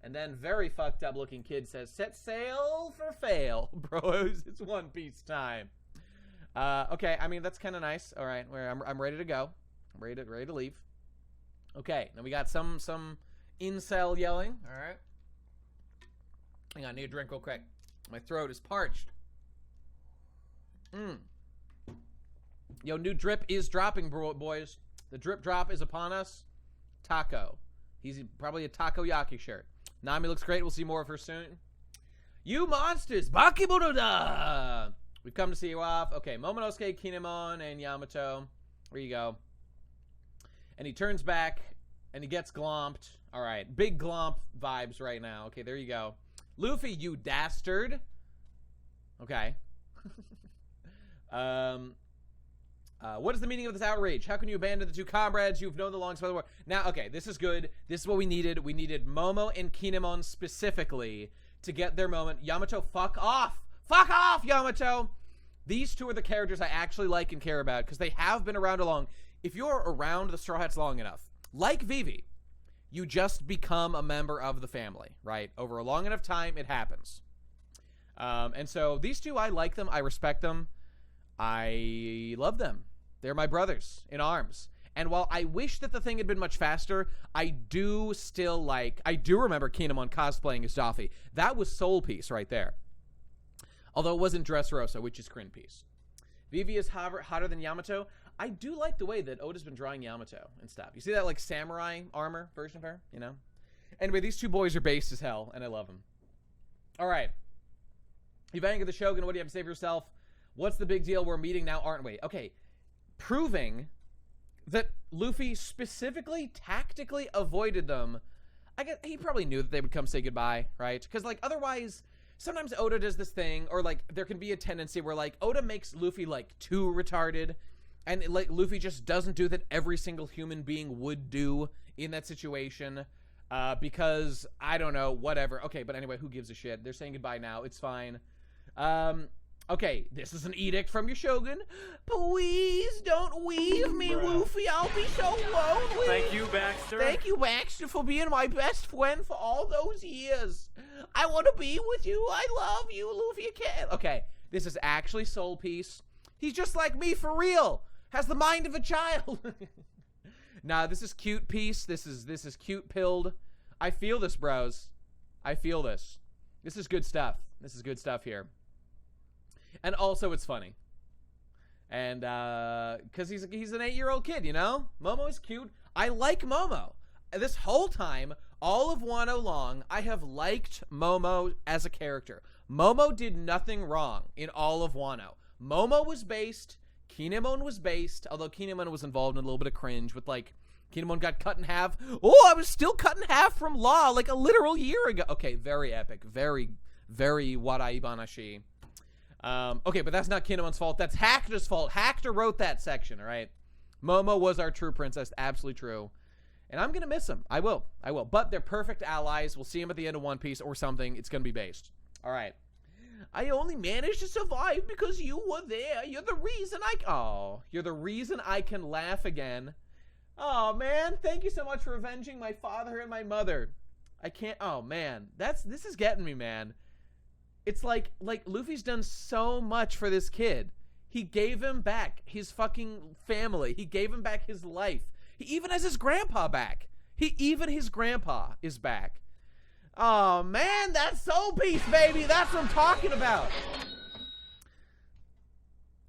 And then very fucked up looking kid says, set sail for fail. Bros, it's One Piece time. Okay, I mean, that's kind of nice. All right, I'm ready to go. I'm ready to leave. Okay, now we got some incel yelling. All right. Hang on, I need a drink real quick. My throat is parched. Yo, new drip is dropping, boys. The drip drop is upon us. Taco. He's probably a takoyaki shirt. Nami looks great. We'll see more of her soon. You monsters! Bakemono-da! We've come to see you off. Okay, Momonosuke, Kinemon, and Yamato. There you go. And he turns back, and he gets glomped. All right, big glomp vibes right now. Okay, there you go. Luffy, you dastard. Okay. What is the meaning of this outrage? How can you abandon the two comrades you've known the longest by the war? Now, okay, this is good. This is what we needed. We needed Momo and Kinemon specifically to get their moment. Yamato, fuck off. Fuck off, Yamato. These two are the characters I actually like and care about because they have been around long. If you're around the Straw Hats long enough, like Vivi, you just become a member of the family, right? Over a long enough time, it happens. And so these two, I like them. I respect them. I love them. They're my brothers in arms. And while I wish that the thing had been much faster, I do remember Kinemon cosplaying as Daffy. That was Soul Piece right there. Although it wasn't Dressrosa, which is Crin Piece. Vivi is hotter than Yamato. I do like the way that Oda's been drawing Yamato and stuff. You see that like samurai armor version of her, you know? Anyway, these two boys are based as hell, and I love them. All right. You've angered the Shogun. What do you have to say for yourself? What's the big deal? We're meeting now, aren't we? Okay. Proving that Luffy specifically tactically avoided them. I guess he probably knew that they would come say goodbye, right? Because like otherwise, sometimes Oda does this thing, or like there can be a tendency where like Oda makes Luffy like too retarded, and like Luffy just doesn't do that every single human being would do in that situation. Because I don't know, whatever. Okay, but anyway, who gives a shit? They're saying goodbye now. It's fine. Okay, this is an edict from your Shogun. Please don't leave me, Luffy. I'll be so lonely. Thank you, Baxter. Thank you, Baxter, for being my best friend for all those years. I want to be with you. I love you, Luffy. You can't. Okay, This is actually Soul Piece. He's just like me for real. Has the mind of a child. Nah, this is Cute Piece. This is cute pilled. I feel this, bros. I feel this. This is good stuff. This is good stuff here. And also, it's funny. And because he's an 8-year-old kid, you know? Momo is cute. I like Momo. This whole time, all of Wano long, I have liked Momo as a character. Momo did nothing wrong in all of Wano. Momo was based. Kinemon was based, although Kinemon was involved in a little bit of cringe with, like, Kinemon got cut in half. Oh, I was still cut in half from Law, like, a literal year ago. Okay, very epic. Very, very Warai Banashi. Okay, but that's not Kinemon's fault. That's Hactor's fault. Hactor wrote that section, all right? Momo was our true princess. Absolutely true. And I'm going to miss him. I will. But they're perfect allies. We'll see him at the end of One Piece or something. It's going to be based. All right. I only managed to survive because you were there. You're the reason you're the reason I can laugh again. Oh, man. Thank you so much for avenging my father and my mother. I can't. Oh, man. This is getting me, man. It's like Luffy's done so much for this kid. He gave him back his fucking family. He gave him back his life. He even has his grandpa back. His grandpa is back. Oh, man, that's Soul Piece, baby. That's what I'm talking about.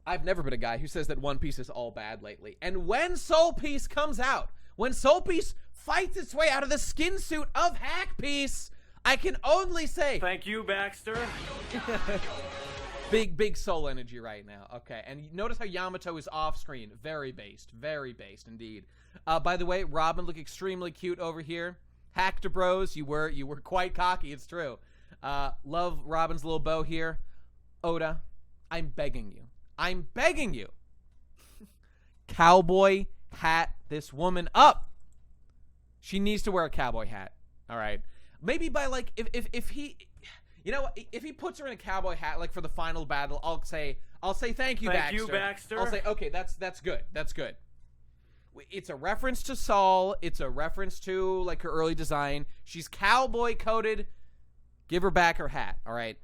I've never been a guy who says that One Piece is all bad lately. And when Soul Piece comes out, when Soul Piece fights its way out of the skin suit of Hack Piece, I can only say... Thank you, Baxter. Big soul energy right now. Okay, and notice how Yamato is off screen. Very based indeed. By the way, Robin look extremely cute over here. Hactor bros, you were quite cocky. It's true. Love Robin's little bow here. Oda, I'm begging you. Cowboy hat this woman up. She needs to wear a cowboy hat. All right. Maybe by like if he. You know, if he puts her in a cowboy hat, like for the final battle, I'll say thank you, Baxter. Thank you, Baxter. I'll say, okay, that's good. That's good. It's a reference to Saul. It's a reference to like her early design. She's cowboy coated. Give her back her hat. All right.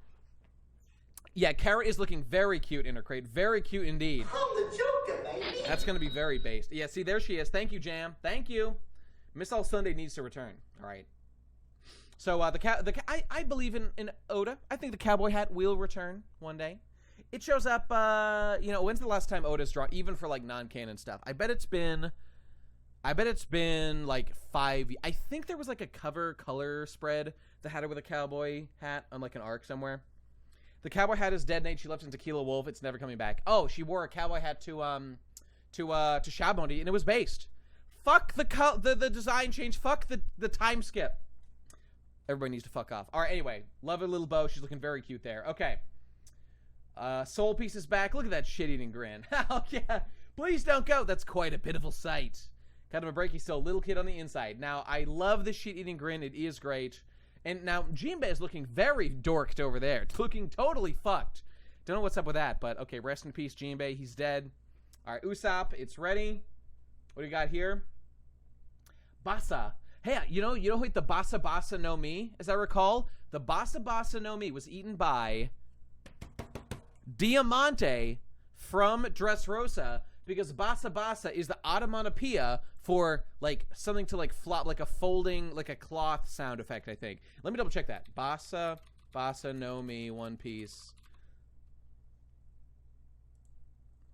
Yeah, Kara is looking very cute in her crate. Very cute indeed. I'm the Joker, baby. That's gonna be very based. Yeah, see, there she is. Thank you, Jam. Thank you. Miss All Sunday needs to return. All right. So I believe in Oda. I think the cowboy hat will return one day. It shows up. When's the last time Oda's drawn, even for like non-canon stuff? I bet it's been like 5. I think there was like a cover color spread that had her with a cowboy hat on like an arc somewhere. The cowboy hat is dead, Nate. She left in Tequila Wolf. It's never coming back. Oh, she wore a cowboy hat to Shabondi, and it was based. Fuck the design change. Fuck the time skip. Everybody needs to fuck off. All right, anyway. Love her little bow. She's looking very cute there. Okay. Soul Piece is back. Look at that shit-eating grin. Oh, yeah. Please don't go. That's quite a pitiful sight. Kind of a break. He's still a little kid on the inside. Now, I love the shit-eating grin. It is great. And now, Jinbei is looking very dorked over there. It's looking totally fucked. Don't know what's up with that, but okay. Rest in peace, Jinbei. He's dead. All right, Usopp. It's ready. What do you got here? Basa. Hey, you know who ate the Basa Basa no Mi? As I recall, the Basa Basa no Mi was eaten by Diamante from Dressrosa because Basa Basa is the onomatopoeia for like something to like flop, like a folding, like a cloth sound effect, I think. Let me double check that. Basa Basa no Mi, One Piece.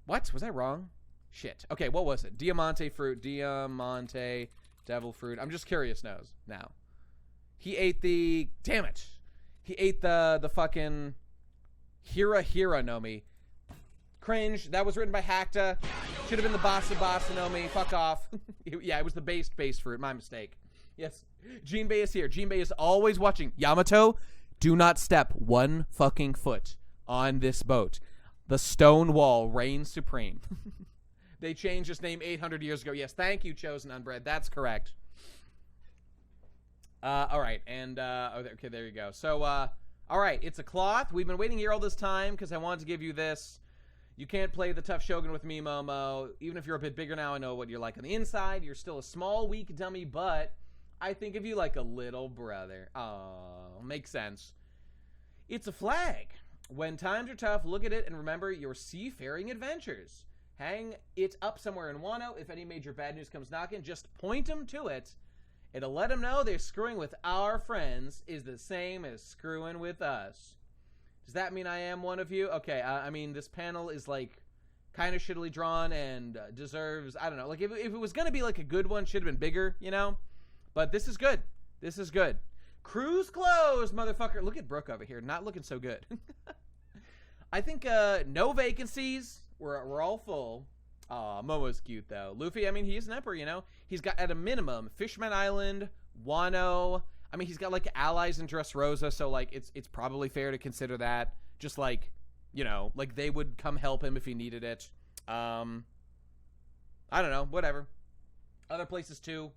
What? Was I wrong? Shit. Okay, what was it? Diamante fruit, Diamante... Devil fruit. I'm just curious now. He ate the... Damn it. He ate the fucking... Hira no Mi. Cringe. That was written by Hacta. Should have been the Basa Basa no Mi. Fuck off. Yeah, it was the based fruit. My mistake. Yes. Jinbei is here. Jinbei is always watching. Yamato, do not step one fucking foot on this boat. The stone wall reigns supreme. They changed his name 800 years ago. Yes, thank you, Chosen Unbred. That's correct. All right, and okay, there you go. So, all right, it's a cloth. We've been waiting here all this time because I wanted to give you this. You can't play the tough Shogun with me, Momo. Even if you're a bit bigger now, I know what you're like on the inside. You're still a small, weak dummy, but I think of you like a little brother. Oh, makes sense. It's a flag. When times are tough, look at it and remember your seafaring adventures. Hang it up somewhere in Wano. If any major bad news comes knocking, just point them to it. It'll let them know they're screwing with our friends is the same as screwing with us. Does that mean I am one of you? Okay, I mean, this panel is, like, kind of shittily drawn and deserves, I don't know. Like, if it was going to be, like, a good one, should have been bigger, you know? But this is good. This is good. Cruise closed, motherfucker. Look at Brooke over here. Not looking so good. I think no vacancies. We're all full. Aw, Momo's cute, though. Luffy, I mean, he is an emperor, you know? He's got, at a minimum, Fishman Island, Wano. I mean, he's got, like, allies in Dressrosa, so, like, it's probably fair to consider that. Just, like, you know, like, they would come help him if he needed it. I don't know. Whatever. Other places, too.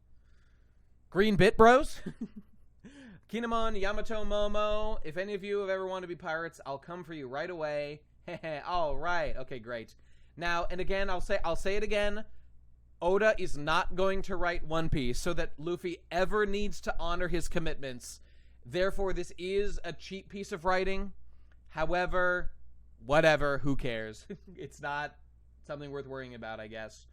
Green Bit Bros? Kinemon, Yamato, Momo. If any of you have ever wanted to be pirates, I'll come for you right away. All right. Okay, great. Now, and again, I'll say it again. Oda is not going to write One Piece so that Luffy ever needs to honor his commitments. Therefore, this is a cheap piece of writing. However, whatever, who cares? It's not something worth worrying about, I guess.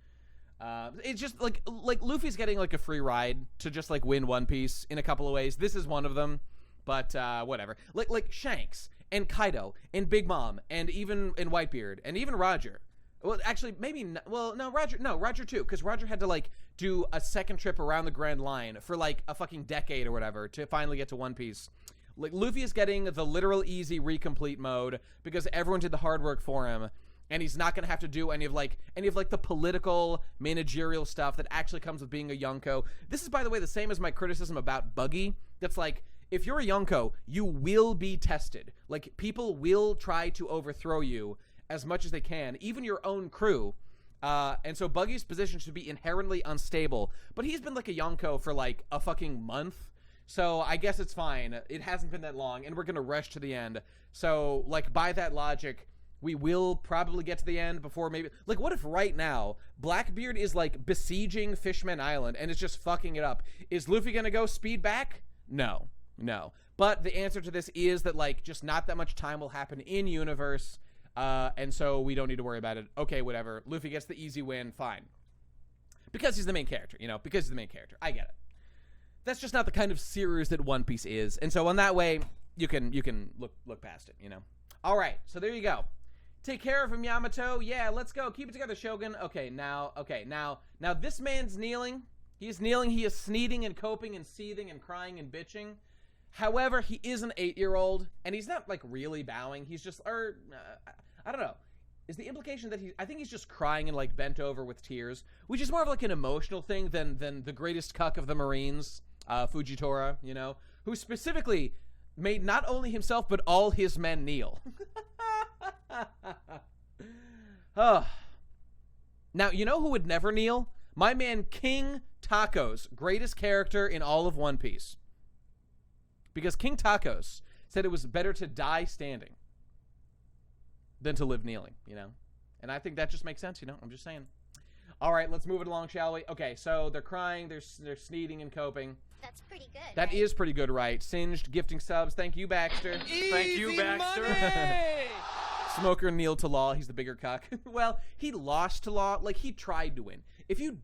It's just like Luffy's getting like a free ride to just like win One Piece in a couple of ways. This is one of them, but whatever. Like Shanks and Kaido and Big Mom and even Whitebeard and even Roger. Well, actually, maybe Roger too, because Roger had to like do a second trip around the Grand Line for like a fucking decade or whatever to finally get to One Piece. Like Luffy is getting the literal easy recomplete mode because everyone did the hard work for him, and he's not gonna have to do any of the political managerial stuff that actually comes with being a Yonko. This is, by the way, the same as my criticism about Buggy. That's like, if you're a Yonko, you will be tested. Like, people will try to overthrow you as much as they can, even your own crew. And so Buggy's position should be inherently unstable, but he's been like a Yonko for like a fucking month. So I guess it's fine. It hasn't been that long, and we're going to rush to the end. So, like, by that logic, we will probably get to the end before maybe... Like, what if right now, Blackbeard is, like, besieging Fishman Island and is just fucking it up? Is Luffy going to go speed back? No. But the answer to this is that, like, just not that much time will happen in-universe, and so we don't need to worry about it. Okay, whatever. Luffy gets the easy win. Fine. Because he's the main character, you know? Because he's the main character. I get it. That's just not the kind of series that One Piece is. And so on that way, you can look past it, you know? All right, so there you go. Take care of him, Yamato. Yeah, let's go. Keep it together, Shogun. Okay, now this man's kneeling. He's kneeling. He is sneezing and coping and seething and crying and bitching. However, he is an 8-year-old, and he's not, like, really bowing. He's just, I don't know. Is the implication that I think he's just crying and, like, bent over with tears, which is more of, like, an emotional thing than the greatest cuck of the Marines, Fujitora, you know, who specifically made not only himself, but all his men kneel. Oh. Now, you know who would never kneel? My man King Tacos, greatest character in all of One Piece. Because King Tacos said it was better to die standing than to live kneeling, you know? And I think that just makes sense, you know? I'm just saying. All right, let's move it along, shall we? Okay, so they're crying, they're sneezing and coping. That's pretty good. That is pretty good, right? Singed, gifting subs. Thank you, Baxter. Thank you, Baxter. Smoker Neil to Law. He's the bigger cuck. Well, he lost to Law. Like, he tried to win. If you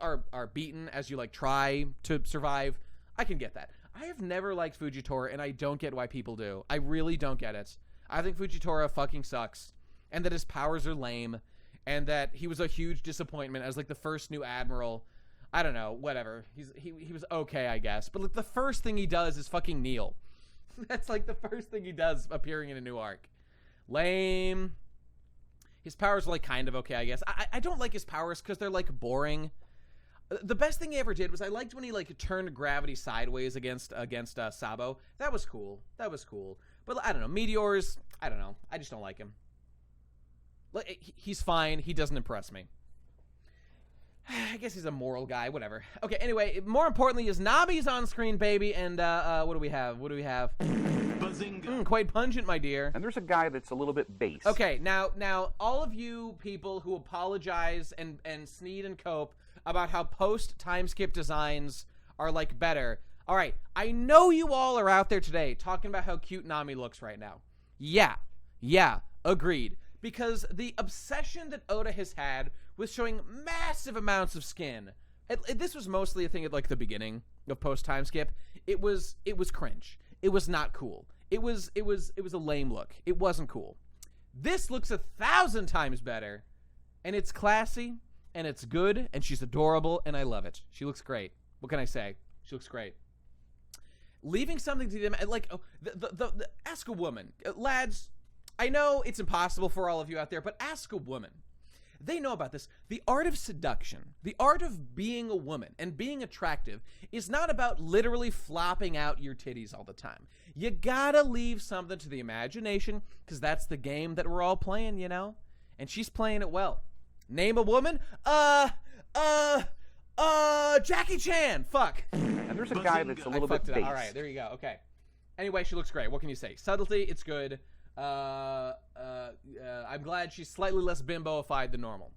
are beaten as you, like, try to survive, I can get that. I have never liked Fujitora, and I don't get why people do. I really don't get it. I think Fujitora fucking sucks, and that his powers are lame, and that he was a huge disappointment as, like, the first new admiral. I don't know, whatever. He was okay, I guess. But, like, the first thing he does is fucking kneel. That's, like, the first thing he does appearing in a new arc. Lame. His powers are, like, kind of okay, I guess. I don't like his powers because they're, like, boring. The best thing he ever did was I liked when he, like, turned gravity sideways against Sabo. That was cool. But I don't know. Meteors, I don't know. I just don't like him. Like, he's fine. He doesn't impress me. I guess he's a moral guy. Whatever. Okay, anyway, more importantly is Nami's on screen, baby. And what do we have? Bazinga. Quite pungent, my dear. And there's a guy that's a little bit base. Okay, now all of you people who apologize and sneed and cope about how post-time skip designs are, like, better. All right, I know you all are out there today talking about how cute Nami looks right now. Yeah, agreed. Because the obsession that Oda has had with showing massive amounts of skin, this was mostly a thing at like the beginning of post time skip. It was cringe. It was not cool. It was a lame look. It wasn't cool. This looks 1,000 times better, and it's classy, and it's good, and she's adorable, and I love it. She looks great. What can I say? She looks great. Leaving something to them, like, ask a woman. Lads, I know it's impossible for all of you out there, but ask a woman. They know about this. The art of seduction, the art of being a woman and being attractive is not about literally flopping out your titties all the time. You gotta leave something to the imagination, because that's the game that we're all playing, you know? And she's playing it well. Name a woman? Jackie Chan. Fuck. And there's a guy that's a little bit base. All right, there you go. Okay. Anyway, she looks great. What can you say? Subtlety, it's good. I'm glad she's slightly less bimboified than normal.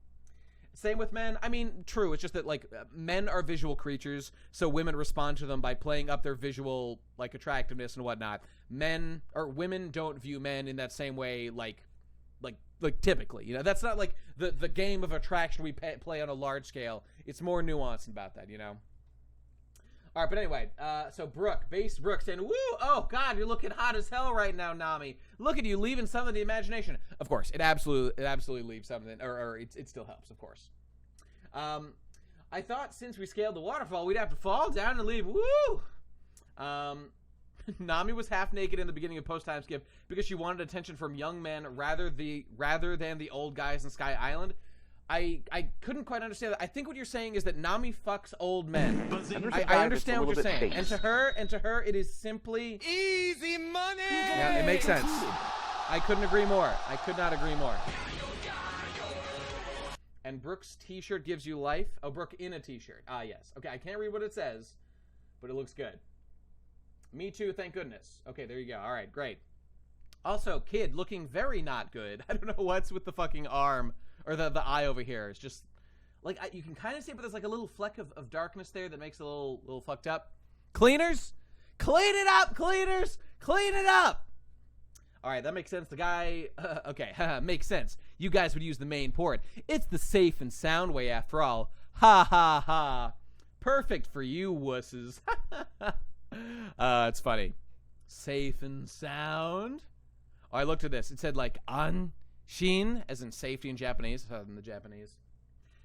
Same with men. I mean, true. It's just that, like, men are visual creatures, so women respond to them by playing up their visual, like, attractiveness and whatnot. Women don't view men in that same way, like typically. You know, that's not like the game of attraction we play on a large scale. It's more nuanced about that, you know? All right, but anyway, so Base Brooke saying, woo, oh, God, you're looking hot as hell right now, Nami. Look at you, leaving something to the imagination. Of course, it absolutely leaves something, or it still helps, of course. I thought since we scaled the waterfall, we'd have to fall down and leave, woo! Nami was half naked in the beginning of post-time skip because she wanted attention from young men rather than the old guys in Sky Island. I couldn't quite understand that. I think what you're saying is that Nami fucks old men. I understand what you're saying. And to her, it is simply Easy money! Yeah, it makes sense. I couldn't agree more. I could not agree more. And Brooke's t-shirt gives you life. Oh, Brooke in a t-shirt. Ah, yes. Okay, I can't read what it says, but it looks good. Me too, thank goodness. Okay, there you go. All right, great. Also, Kid looking very not good. I don't know what's with the fucking arm. Or the eye over here. It's just, like, you can kind of see it, but there's like a little fleck of darkness there that makes it a little fucked up. Cleaners? Clean it up, cleaners! Clean it up! All right, that makes sense. The guy, okay, makes sense. You guys would use the main port. It's the safe and sound way after all. Ha ha ha. Perfect for you, wusses. It's funny. Safe and sound? Oh, I looked at this. It said, like, Shin, as in safety in Japanese, in the Japanese.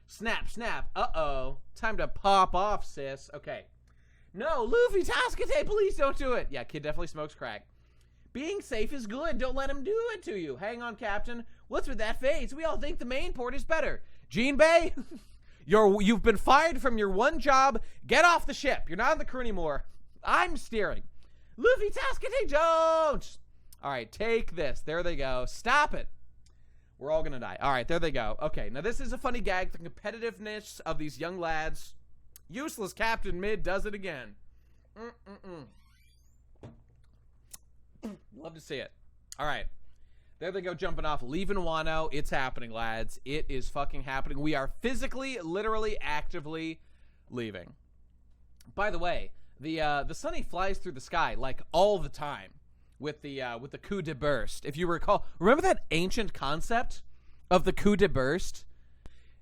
Snap, snap. Uh-oh. Time to pop off, sis. Okay. No, Luffy, Tasukete, please don't do it. Yeah, Kid definitely smokes crack. Being safe is good. Don't let him do it to you. Hang on, Captain. What's with that face? We all think the main port is better. Jinbei, you've been fired from your one job. Get off the ship. You're not on the crew anymore. I'm steering. Luffy, Tasukete, don't. All right, take this. There they go. Stop it. We're all gonna die. All right, there they go. Okay, now this is a funny gag. The competitiveness of these young lads. Useless Captain Mid does it again. Love to see it. All right, there they go, jumping off, leaving Wano. It's happening, lads. It is fucking happening. We are physically, literally, actively leaving. By the way, the Sunny flies through the sky like all the time. With the coup de burst. If you recall, remember that ancient concept of the coup de burst?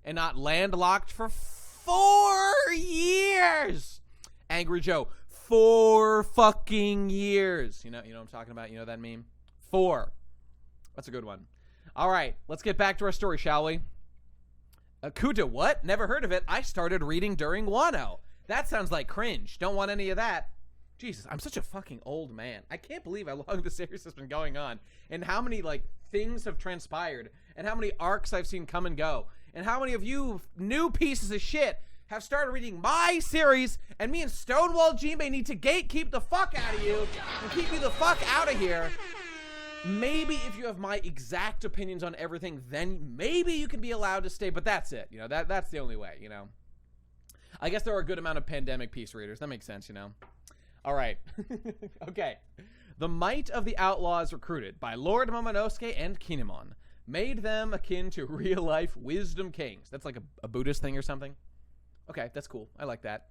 And not landlocked for 4 years. Angry Joe, 4 fucking years. You know what I'm talking about? You know that meme? 4. That's a good one. All right, let's get back to our story, shall we? A coup de what? Never heard of it. I started reading during Wano. That sounds like cringe. Don't want any of that. Jesus, I'm such a fucking old man. I can't believe how long the series has been going on and how many, like, things have transpired and how many arcs I've seen come and go and how many of you new pieces of shit have started reading my series and me and Stonewall Jinbei need to gatekeep the fuck out of you and keep you the fuck out of here. Maybe if you have my exact opinions on everything, then maybe you can be allowed to stay, but that's it. You know, that's the only way, you know. I guess there are a good amount of pandemic piece readers. That makes sense, you know. All right. Okay. The might of the outlaws recruited by Lord Momonosuke and Kinemon made them akin to real-life wisdom kings. That's like a Buddhist thing or something. Okay, that's cool. I like that.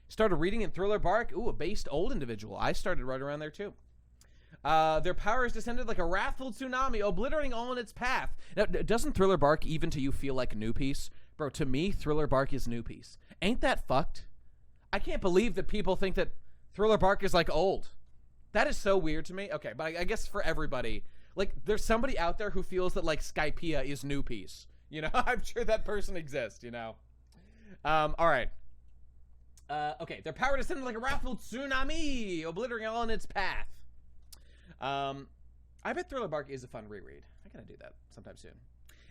Started reading in Thriller Bark. Ooh, a based old individual. I started right around there too. Their power has descended like a wrathful tsunami, obliterating all in its path. Now, doesn't Thriller Bark even to you feel like New Piece? Bro, to me, Thriller Bark is New Piece. Ain't that fucked? I can't believe that people think that Thriller Bark is like old. That is so weird to me. Okay, but I guess for everybody, like, there's somebody out there who feels that, like, Skypiea is New Piece. You know, I'm sure that person exists, you know. All right. Okay, their power descended like a wrathful tsunami, obliterating all in its path. I bet Thriller Bark is a fun reread. I gotta do that sometime soon.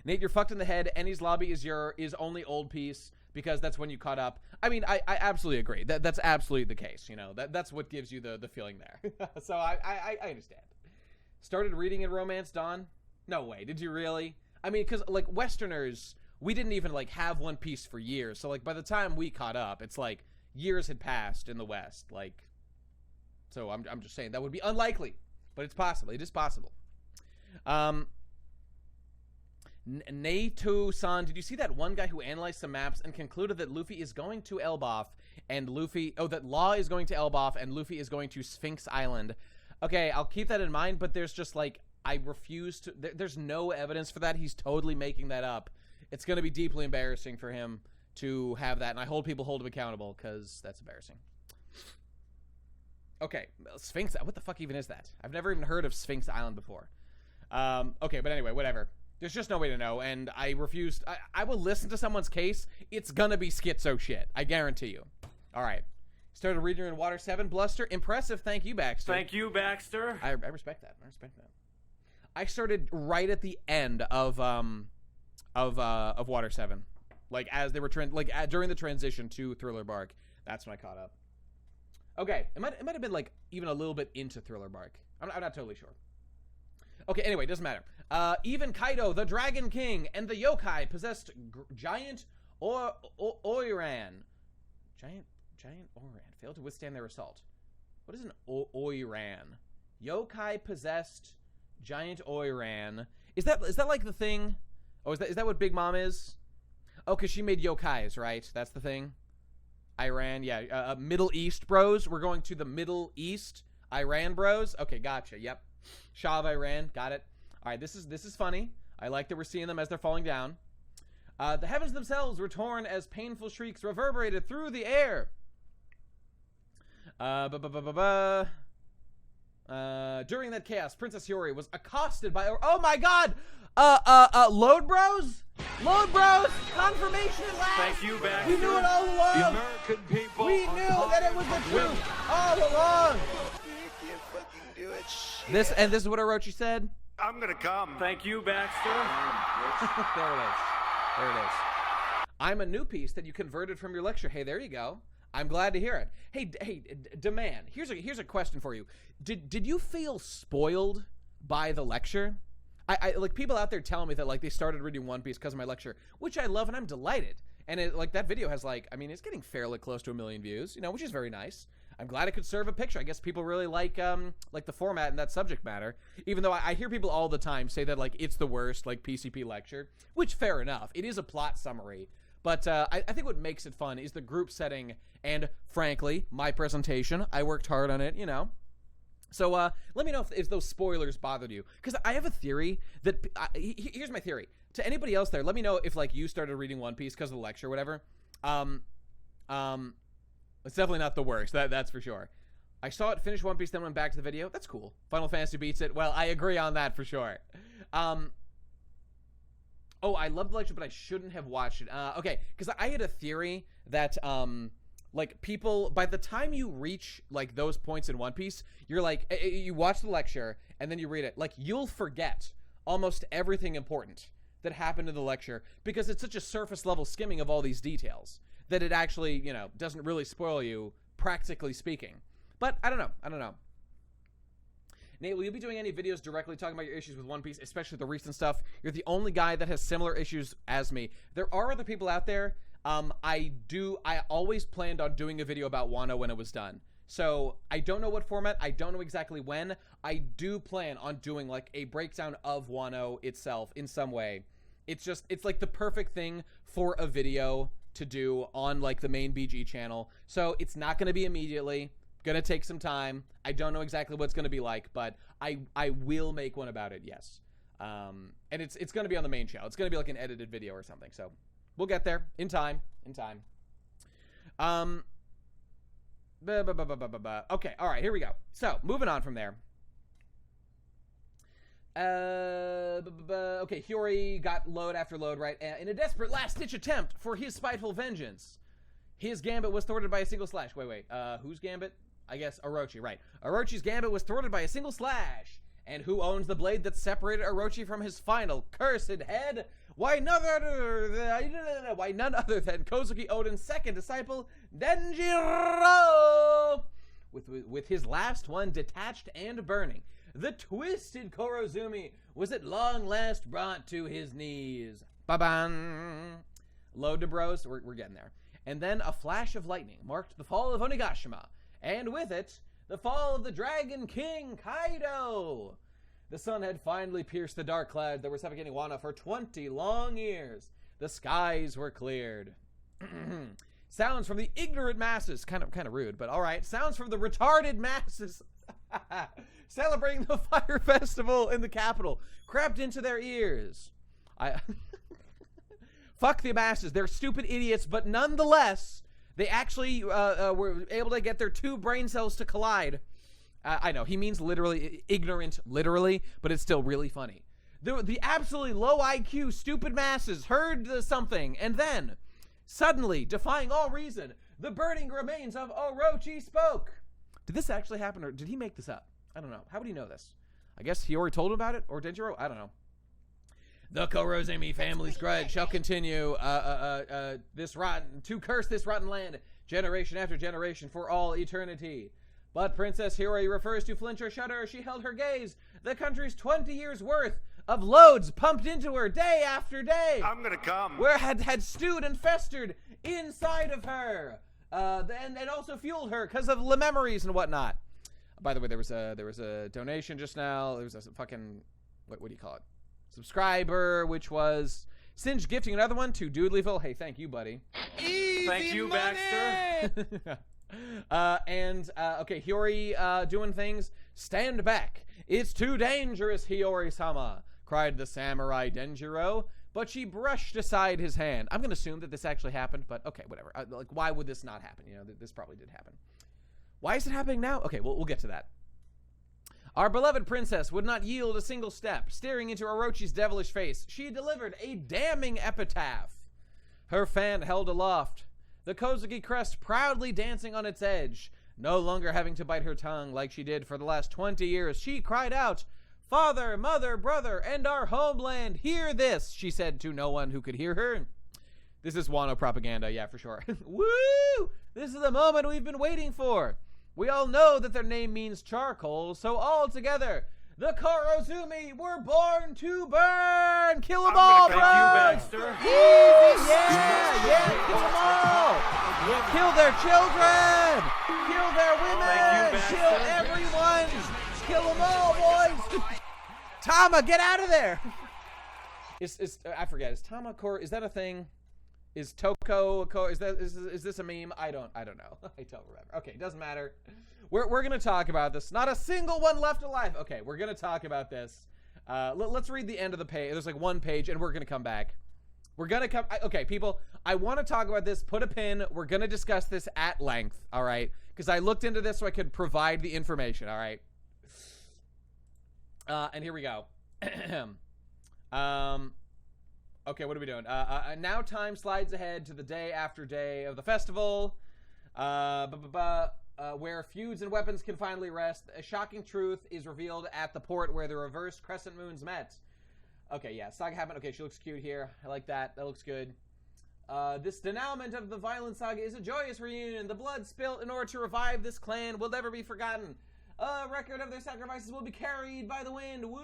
Nate, you're fucked in the head. Ennie's Lobby is only old piece because that's when you caught up. I mean, I absolutely agree. That's absolutely the case. You know, that's what gives you the feeling there. So I understand. Started reading in Romance Dawn? No way. Did you really? I mean, because like Westerners, we didn't even like have One Piece for years. So like by the time we caught up, it's like years had passed in the West. Like, so I'm just saying that would be unlikely, but it's possible. It is possible. Nato-san, did you see that one guy who analyzed some maps and concluded that Luffy is going to Elbaf and that Law is going to Elbaf and Luffy is going to Sphinx Island? Okay, I'll keep that in mind, but there's just like, I refuse to, there's no evidence for that. He's totally making that up. It's going to be deeply embarrassing for him to have that, and I hold him accountable because that's embarrassing. Okay, Sphinx, what the fuck even is that? I've never even heard of Sphinx Island before. Okay, but anyway, whatever. There's just no way to know, and I refuse. I will listen to someone's case. It's gonna be schizo shit. I guarantee you. All right. Started reading in Water 7. Bluster. Impressive. Thank you, Baxter. Thank you, Baxter. I respect that. I respect that. I started right at the end of Water 7. Like, as they were during the transition to Thriller Bark. That's when I caught up. Okay. It might have been, like, even a little bit into Thriller Bark. I'm not totally sure. Okay, anyway, doesn't matter. Even Kaido, the Dragon King, and the yokai possessed giant Oiran. Giant Oiran failed to withstand their assault. What is an Oiran? Yokai possessed giant Oiran. Is that like the thing? Oh, is that what Big Mom is? Oh, because she made yokais, right? That's the thing. Iran, yeah. Middle East bros. We're going to the Middle East. Iran bros. Okay, gotcha. Yep. Shah of Iran. Got it. All right, this is funny. I like that we're seeing them as they're falling down. The heavens themselves were torn as painful shrieks reverberated through the air. During that chaos, Princess Hiyori was accosted by... Oh my god! Load Bros? Load Bros! Confirmation at last! Thank you, Baxter. We knew it all along! The American people We are knew that it was the tired of women. truth all along! You can't fucking do it. Shit. This is what Orochi said. I'm gonna come. Thank you, Baxter. There it is. There it is. I'm a new piece that you converted from your lecture. Hey, there you go. I'm glad to hear it. Hey, Demand. Here's a question for you. Did you feel spoiled by the lecture? I like people out there telling me that like they started reading One Piece because of my lecture, which I love and I'm delighted. And like that video has like, I mean, it's getting fairly close to 1 million views, you know, which is very nice. I'm glad it could serve a picture. I guess people really like the format and that subject matter. Even though I hear people all the time say that like it's the worst like PCP lecture, which fair enough. It is a plot summary. But I think what makes it fun is the group setting and, frankly, my presentation. I worked hard on it, you know. So let me know if those spoilers bothered you. Because I have a theory that... here's my theory. To anybody else there, let me know if, like, you started reading One Piece because of the lecture or whatever. It's definitely not the worst. That's for sure. I saw it finish One Piece, then went back to the video. That's cool. Final Fantasy beats it. Well, I agree on that for sure. Oh, I love the lecture, but I shouldn't have watched it. Okay, because I had a theory that, like, people, by the time you reach, like, those points in One Piece, you're like, you watch the lecture, and then you read it. Like, you'll forget almost everything important that happened in the lecture, because it's such a surface-level skimming of all these details that it actually, you know, doesn't really spoil you, practically speaking. But, I don't know. Nate, will you be doing any videos directly talking about your issues with One Piece, especially the recent stuff? You're the only guy that has similar issues as me. There are other people out there. I always planned on doing a video about Wano when it was done. So I don't know what format. I don't know exactly when. I do plan on doing like a breakdown of Wano itself in some way. It's like the perfect thing for a video to do on like the main BG channel. So it's not going to be immediately. Gonna take some time. I don't know exactly what it's gonna be like, but I will make one about it, yes. And it's gonna be on the main channel. It's gonna be like an edited video or something. So we'll get there in time. Okay, all right, here we go. So moving on from there. Okay, Hiyori got load after load, right? In a desperate last-ditch attempt for his spiteful vengeance, his gambit was thwarted by a single slash. Wait, whose gambit? I guess Orochi, right. Orochi's gambit was thwarted by a single slash. And who owns the blade that separated Orochi from his final cursed head? Why none other than Kozuki Oden's second disciple, Denjiro! With his last one detached and burning, the twisted Korozumi was at long last brought to his knees. Ba-ban! Load to bros, we're getting there. And then a flash of lightning marked the fall of Onigashima, and with it, the fall of the Dragon King Kaido. The sun had finally pierced the dark clouds that were suffocating Wano for 20 long years. The skies were cleared. Sounds from the ignorant masses, kind of rude, but all right. Sounds from the retarded masses celebrating the fire festival in the capital crept into their ears. Fuck the masses. They're stupid idiots, but nonetheless, they actually were able to get their two brain cells to collide. I know, he means literally, ignorant, literally, but it's still really funny. The absolutely low IQ, stupid masses heard something, and then, suddenly, defying all reason, the burning remains of Orochi spoke. Did this actually happen, or did he make this up? I don't know. How would he know this? I guess he already told him about it, or Denjiro? I don't know. The Korozumi family's grudge shall continue to curse this rotten land, generation after generation, for all eternity. But Princess Hiyori refers to flinch or shudder. She held her gaze. The country's 20 years worth of loads pumped into her day after day. I'm gonna come. Where had stewed and festered inside of her, and also fueled her because of the memories and whatnot. By the way, there was a donation just now. There was a fucking what do you call it? Subscriber, which was Singe gifting another one to Dudleyville. Hey, thank you, buddy. Easy Thank you, money. Baxter. Okay, Hiyori doing things. Stand back. It's too dangerous, Hiyori-sama, cried the samurai Denjiro, but she brushed aside his hand. I'm going to assume that this actually happened, but okay, whatever. Like, why would this not happen? You know, this probably did happen. Why is it happening now? Okay, we'll get to that. Our beloved princess would not yield a single step. Staring into Orochi's devilish face, she delivered a damning epitaph. Her fan held aloft, the Kozuki crest proudly dancing on its edge. No longer having to bite her tongue like she did for the last 20 years, she cried out, "Father, mother, brother, and our homeland, hear this," she said to no one who could hear her. This is Wano propaganda, yeah, for sure. Woo! This is the moment we've been waiting for. We all know that their name means charcoal, so all together, the Korozumi were born to burn! Kill them all, bro! Thank you, Baxter. Easy! Yeah! Kill them all! Kill their children! Kill their women! Thank you, Kill Baxter. everyone! Kill them all, boys! Tama, get out of there! I forget. Is Tama Core? Is that a thing? Is Toko? Is this a meme? I don't know. I don't remember. Okay, doesn't matter. We're gonna talk about this. Not a single one left alive. Okay, we're gonna talk about this. Let's read the end of the page. There's like one page, and we're gonna come back. We're gonna come. Okay, people. I want to talk about this. Put a pin. We're gonna discuss this at length. All right, because I looked into this so I could provide the information. All right. And here we go. Okay, what are we doing? Now time slides ahead to the day after day of the festival, where feuds and weapons can finally rest. A shocking truth is revealed at the port where the reversed crescent moons met. Okay, yeah, saga happened. Okay, she looks cute here. I like that. That looks good. This denouement of the violent saga is a joyous reunion. The blood spilt in order to revive this clan will never be forgotten. A record of their sacrifices will be carried by the wind. Woo!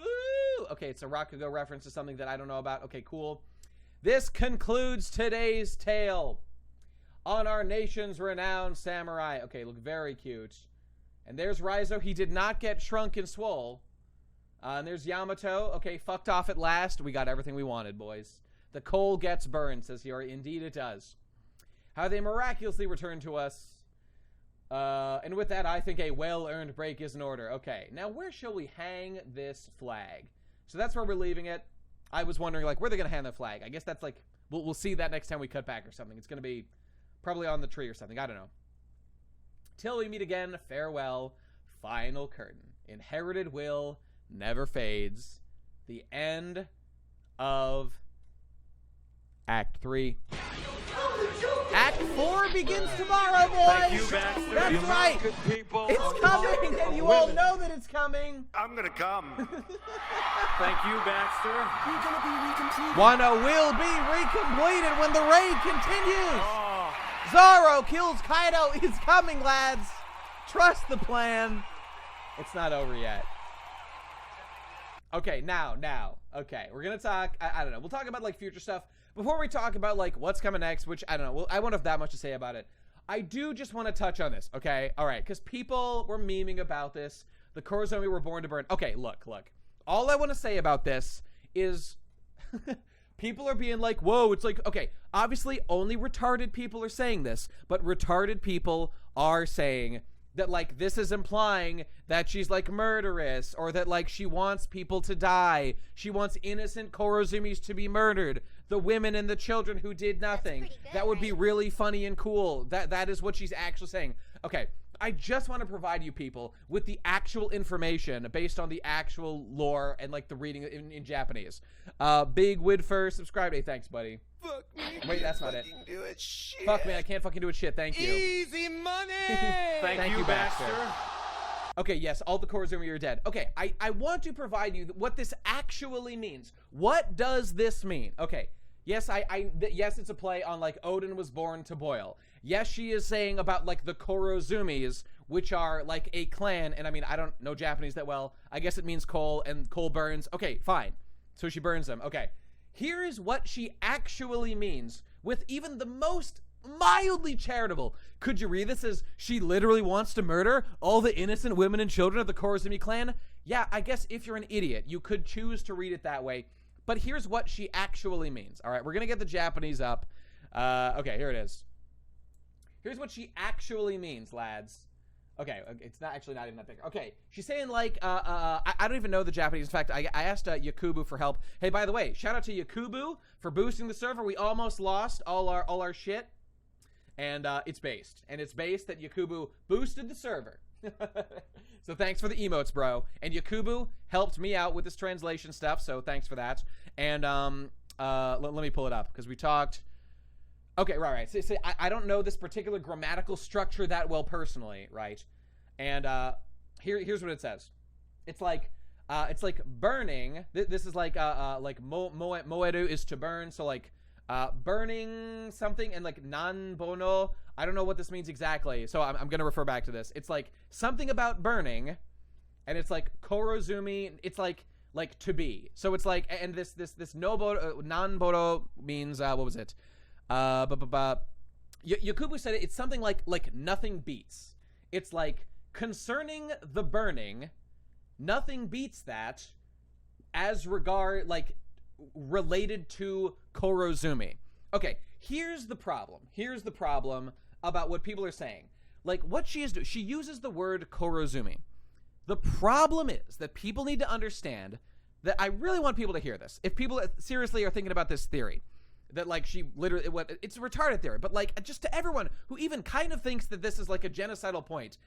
Okay, it's a Rakugo reference to something that I don't know about. Okay, cool. This concludes today's tale on our nation's renowned samurai. Okay, look very cute. And there's Raizo. He did not get shrunk and swole. And there's Yamato. Okay, fucked off at last. We got everything we wanted, boys. The coal gets burned, says Hiyori. Indeed it does. How they miraculously returned to us. And with that, I think a well-earned break is in order. Okay, now where shall we hang this flag? So that's where we're leaving it. I was wondering, like, where they're going to hang the flag. I guess that's, like, we'll see that next time we cut back or something. It's going to be probably on the tree or something. I don't know. Till we meet again, farewell. Final curtain. Inherited will never fades. The end of Act 3. Act 4 begins tomorrow, boys! Thank you, Baxter. That's The right! American people It's are coming, tired and of you all women. know that it's coming. I'm gonna come. Thank you, Baxter. Wano will be recompleted when the raid continues. Oh, Zoro kills Kaido. He's coming, lads. Trust the plan. It's not over yet. Okay, now. Okay, we're going to talk, I don't know. We'll talk about, like, future stuff. Before we talk about, like, what's coming next, which, I don't know. Well, I won't have that much to say about it. I do just want to touch on this, okay? All right, because people were memeing about this. The Kurozumi were born to burn. Okay, look. All I want to say about this is people are being like, whoa, it's like, okay, obviously only retarded people are saying this, but retarded people are saying that, like, this is implying that she's, like, murderous, or that, like, she wants people to die. She wants innocent Korozumis to be murdered. The women and the children who did nothing. pretty good, That would be right? really funny and cool. That is what she's actually saying. Okay, I just want to provide you people with the actual information based on the actual lore and, like, the reading in Japanese. Big Woodfur, subscribe. Hey, thanks, buddy. Fuck me. Wait, that's not it. Fucking do it. Shit. Fuck, man, I can't fucking do it. Shit, thank you. Easy money. thank you, Baxter. Okay, yes, all the Kurozumi are dead. Okay, I want to provide you what this actually means. What does this mean? Okay, yes, yes, it's a play on, like, Odin was born to boil. Yes, she is saying about, like, the Korozumis, which are, like, a clan, and I mean, I don't know Japanese that well. I guess it means coal, and coal burns. Okay, fine. So she burns them. Okay, here is what she actually means with even the most mildly charitable. Could you read this as she literally wants to murder all the innocent women and children of the Kurozumi clan? Yeah, I guess if you're an idiot, you could choose to read it that way. But here's what she actually means. All right, we're going to get the Japanese up. Okay, here it is. Here's what she actually means, lads. Okay, it's not even that big. Okay, she's saying, like, I don't even know the Japanese. In fact, I asked Yakubu for help. Hey, by the way, shout out to Yakubu for boosting the server. We almost lost all our shit. And it's based that Yakubu boosted the server. So thanks for the emotes, bro. And Yakubu helped me out with this translation stuff, so thanks for that. And let me pull it up because we talked. Okay, right. So I don't know this particular grammatical structure that well personally, right? And here's what it says. It's like burning. This is like moeru is to burn. So, like, burning something, and, like, nanbono, I don't know what this means exactly, so I'm gonna refer back to this. It's like something about burning, and it's like Korozumi, it's like to be. So it's like, and this nobo nanbono means what was it? Yakubu said it's something like nothing beats. It's like concerning the burning, nothing beats that as regard, like, related to Korozumi. Okay, here's the problem. Here's the problem about what people are saying. Like, what she is doing, she uses the word Korozumi. The problem is that people need to understand that, I really want people to hear this. If people seriously are thinking about this theory, that, like, she literally, it's a retarded theory, but, like, just to everyone who even kind of thinks that this is, like, a genocidal point,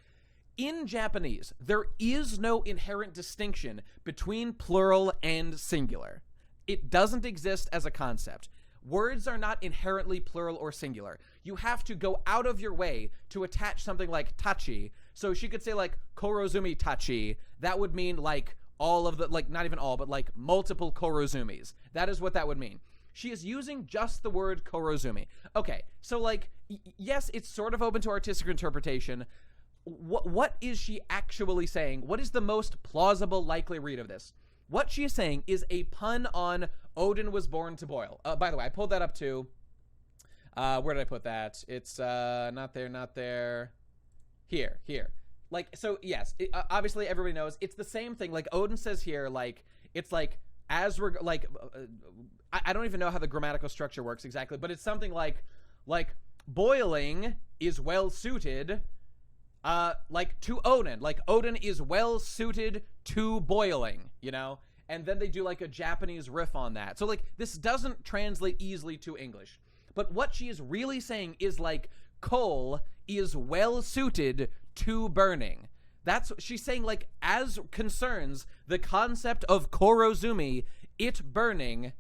in Japanese, there is no inherent distinction between plural and singular. It doesn't exist as a concept. Words are not inherently plural or singular. You have to go out of your way to attach something like tachi. So she could say, like, Korozumi tachi. That would mean, like, all of the, like, not even all, but, like, multiple Korozumis. That is what that would mean. She is using just the word Korozumi. Okay, so, like, yes, it's sort of open to artistic interpretation. What is she actually saying? What is the most plausible, likely read of this? What she is saying is a pun on Odin was born to boil. By the way, I pulled that up too. Where did I put that? It's not there. Here. Like, so yes, obviously everybody knows it's the same thing. Like, Odin says here, like, it's like, as we're like, I don't even know how the grammatical structure works exactly, but it's something like boiling is well suited like to Odin. Like Odin is well suited to boiling, you know? And then they do like a Japanese riff on that. So like this doesn't translate easily to English. But what she is really saying is like coal is well suited to burning. That's what she's saying, like, as concerns the concept of korozumi, it burning,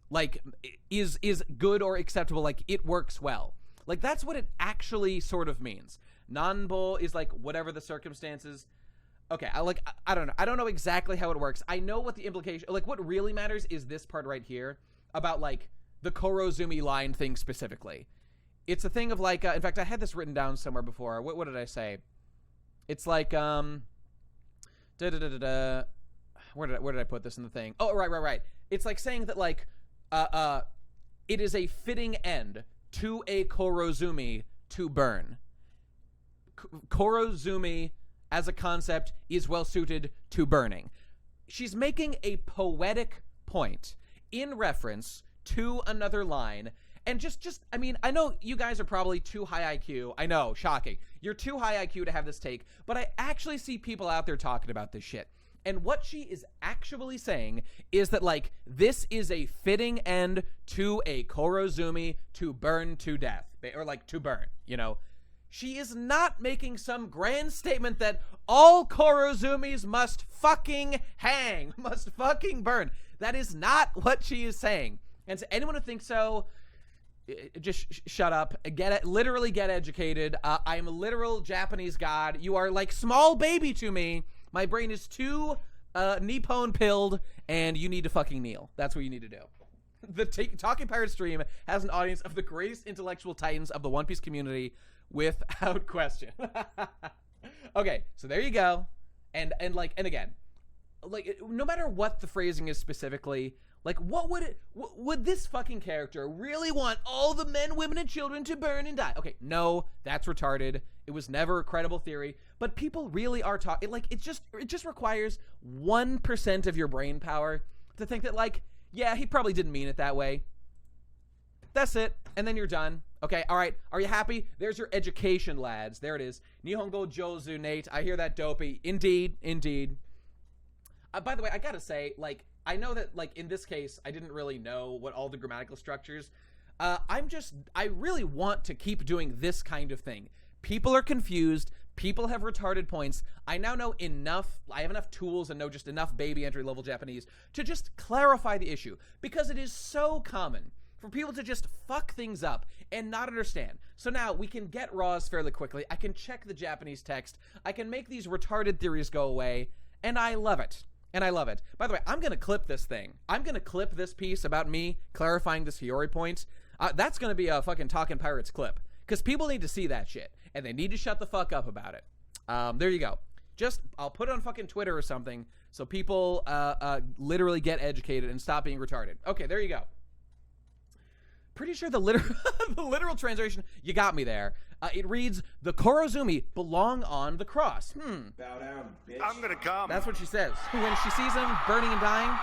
like, is good or acceptable, like, it works well. Like, that's what it actually sort of means. Nanbo is, like, whatever the circumstances. Okay, I don't know. I don't know exactly how it works. I know what the implication, like, what really matters is this part right here about, like, the korozumi line thing specifically. It's a thing of, like, in fact, I had this written down somewhere before. What did I say? It's like, where did I put this in the thing? Oh, right. It's like saying that, like, it is a fitting end to a korozumi to burn. Korozumi as a concept is well suited to burning. She's making a poetic point in reference to another line. And just, I mean, I know you guys are probably too high IQ. I know, shocking. You're too high IQ to have this take, but I actually see people out there talking about this shit. And what she is actually saying is that, like, this is a fitting end to a korozumi to burn to death. Or, like, to burn, you know? She is not making some grand statement that all korozumis must fucking hang, must fucking burn. That is not what she is saying. And to anyone who thinks so, just shut up. Literally get educated. I am a literal Japanese god. You are like small baby to me. My brain is too Nippon pilled, and you need to fucking kneel. That's what you need to do. The Talking Pirate stream has an audience of the greatest intellectual titans of the One Piece community, without question. Okay, so there you go. And again, like, no matter what the phrasing is specifically, like, what would this fucking character really want all the men, women, and children to burn and die? Okay, no, that's retarded. It was never a credible theory, but people really are talking, like, it just requires 1% of your brain power to think that, like, yeah, he probably didn't mean it that way. That's it, and then you're done. Okay, all right, are you happy? There's your education, lads. There it is. Nihongo Jozu, Nate. I hear that, dopey. Indeed. By the way, I gotta say, like, I know that, like, in this case, I didn't really know what all the grammatical structures. I really want to keep doing this kind of thing. People are confused. People have retarded points. I now know enough. I have enough tools and know just enough baby entry-level Japanese to just clarify the issue, because it is so common for people to just fuck things up and not understand. So now we can get raws fairly quickly. I can check the Japanese text. I can make these retarded theories go away, and I love it. By the way, I'm going to clip this thing. I'm going to clip this piece about me clarifying this Hiyori point. That's going to be a fucking Talking Pirates clip, because people need to see that shit, and they need to shut the fuck up about it. There you go. I'll put it on fucking Twitter or something so people literally get educated and stop being retarded. Okay, there you go. Pretty sure the literal translation, you got me there. It reads, the korozumi belong on the cross. Bow down, bitch. I'm gonna come. That's what she says. When she sees him burning and dying.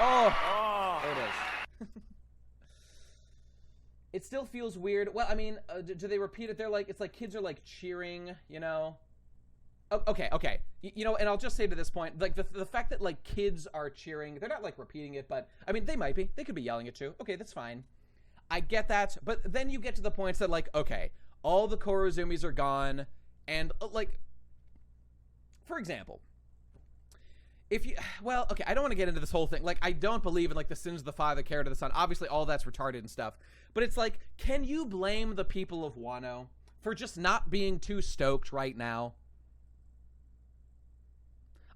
Oh, there it is. It still feels weird. Well, I mean, do they repeat it? They're like, it's like kids are like cheering, you know? Oh, okay. You know, and I'll just say to this point, like, the fact that, like, kids are cheering, they're not, like, repeating it, but, I mean, they might be. They could be yelling it, too. Okay, that's fine. I get that, but then you get to the points that, like, okay, all the korozumis are gone, and, like, for example, well, okay, I don't want to get into this whole thing. Like, I don't believe in, like, the sins of the father, care to the son. Obviously, all that's retarded and stuff. But it's like, can you blame the people of Wano for just not being too stoked right now?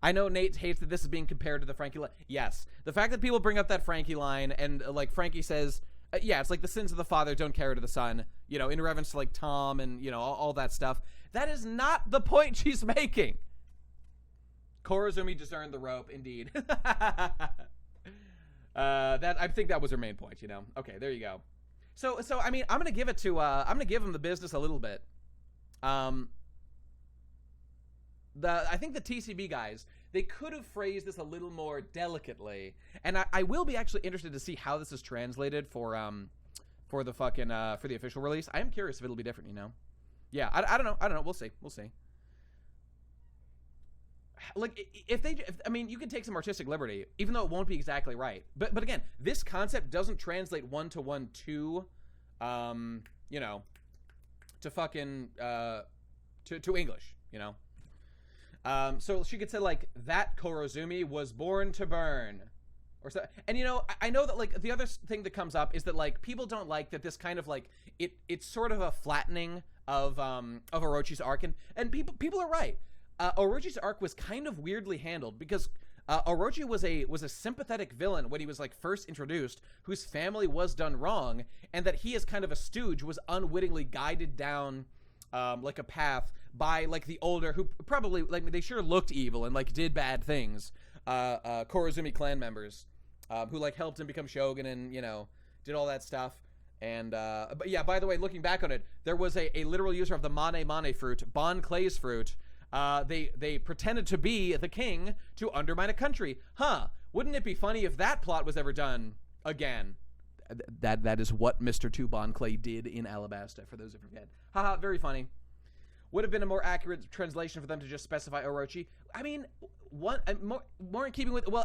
I know Nate hates that this is being compared to the Frankie line. Yes. The fact that people bring up that Frankie line and, like, Frankie says, yeah, it's like the sins of the father don't carry to the son, you know, in reference to, like, Tom and, you know, all that stuff. That is not the point she's making. Korozumi discerned the rope, indeed. I think that was her main point, you know. Okay, there you go. So I mean, I'm gonna give him the business a little bit. I think the TCB guys, they could have phrased this a little more delicately, and I will be actually interested to see how this is translated for for the fucking for the official release. I am curious if it'll be different, you know. Yeah, I don't know. We'll see. Like, if I mean, you can take some artistic liberty, even though it won't be exactly right. But again, this concept doesn't translate one-to-one to, you know, to fucking, to English, you know? So she could say, like, that Korozumi was born to burn. Or so, and, you know, I know that, like, the other thing that comes up is that, like, people don't like that this kind of, like, it's sort of a flattening of Orochi's arc, and people are right. Orochi's arc was kind of weirdly handled because Orochi was a sympathetic villain when he was like first introduced, whose family was done wrong, and that he as kind of a stooge was unwittingly guided down like a path by like the older, who probably like they sure looked evil and like did bad things, Korozumi clan members who like helped him become shogun and, you know, did all that stuff. And but yeah, by the way, looking back on it, there was a literal user of the mane fruit, Bon Clay's fruit. They pretended to be the king to undermine a country. Huh? Wouldn't it be funny if that plot was ever done again? That is what Mr. 2 Bon Clay did in Alabasta, for those who forget. Haha, very funny. Would have been a more accurate translation for them to just specify Orochi. I mean, more in keeping with, well,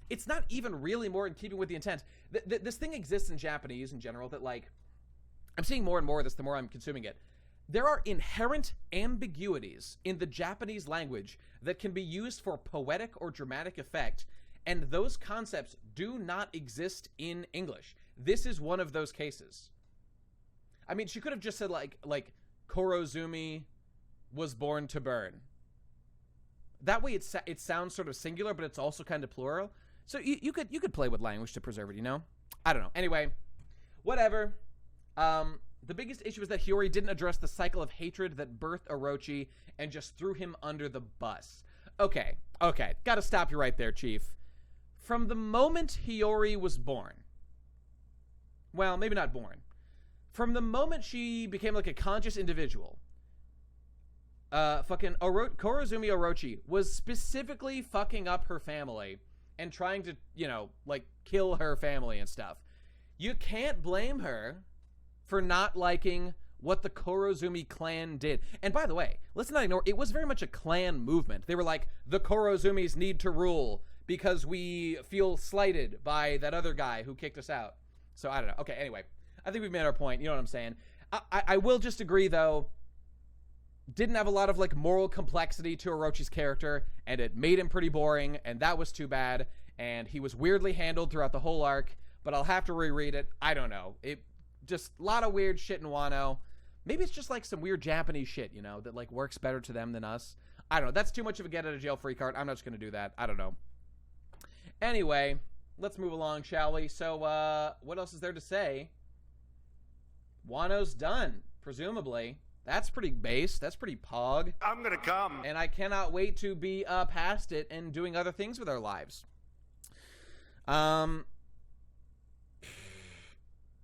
it's not even really more in keeping with the intent. This thing exists in Japanese in general that, like, I'm seeing more and more of this the more I'm consuming it. There are inherent ambiguities in the Japanese language that can be used for poetic or dramatic effect, and those concepts do not exist in English. This is one of those cases. I mean, she could have just said like Korozumi was born to burn. That way it sounds sort of singular, but it's also kind of plural. So you could play with language to preserve it, you know? I don't know. Anyway, whatever. The biggest issue is that Hiyori didn't address the cycle of hatred that birthed Orochi and just threw him under the bus. Okay. Gotta stop you right there, Chief. From the moment Hiyori was born, well, maybe not born, from the moment she became like a conscious individual, fucking Korozumi Orochi was specifically fucking up her family and trying to, you know, like kill her family and stuff. You can't blame her for not liking what the Korozumi clan did. And by the way, let's not ignore, it was very much a clan movement. They were like, the Korozumis need to rule because we feel slighted by that other guy who kicked us out. So I don't know. Okay, anyway, I think we've made our point. You know what I'm saying? I will just agree, though, didn't have a lot of like moral complexity to Orochi's character, and it made him pretty boring, and that was too bad. And he was weirdly handled throughout the whole arc, but I'll have to reread it. I don't know. It just a lot of weird shit in Wano. Maybe it's just like some weird Japanese shit, you know, that like works better to them than us. I don't know. That's too much of a get out of jail free card. I'm not just going to do that. I don't know. Anyway, let's move along, shall we? So, what else is there to say? Wano's done, presumably. That's pretty base. That's pretty pog. I'm going to come. And I cannot wait to be past it and doing other things with our lives. I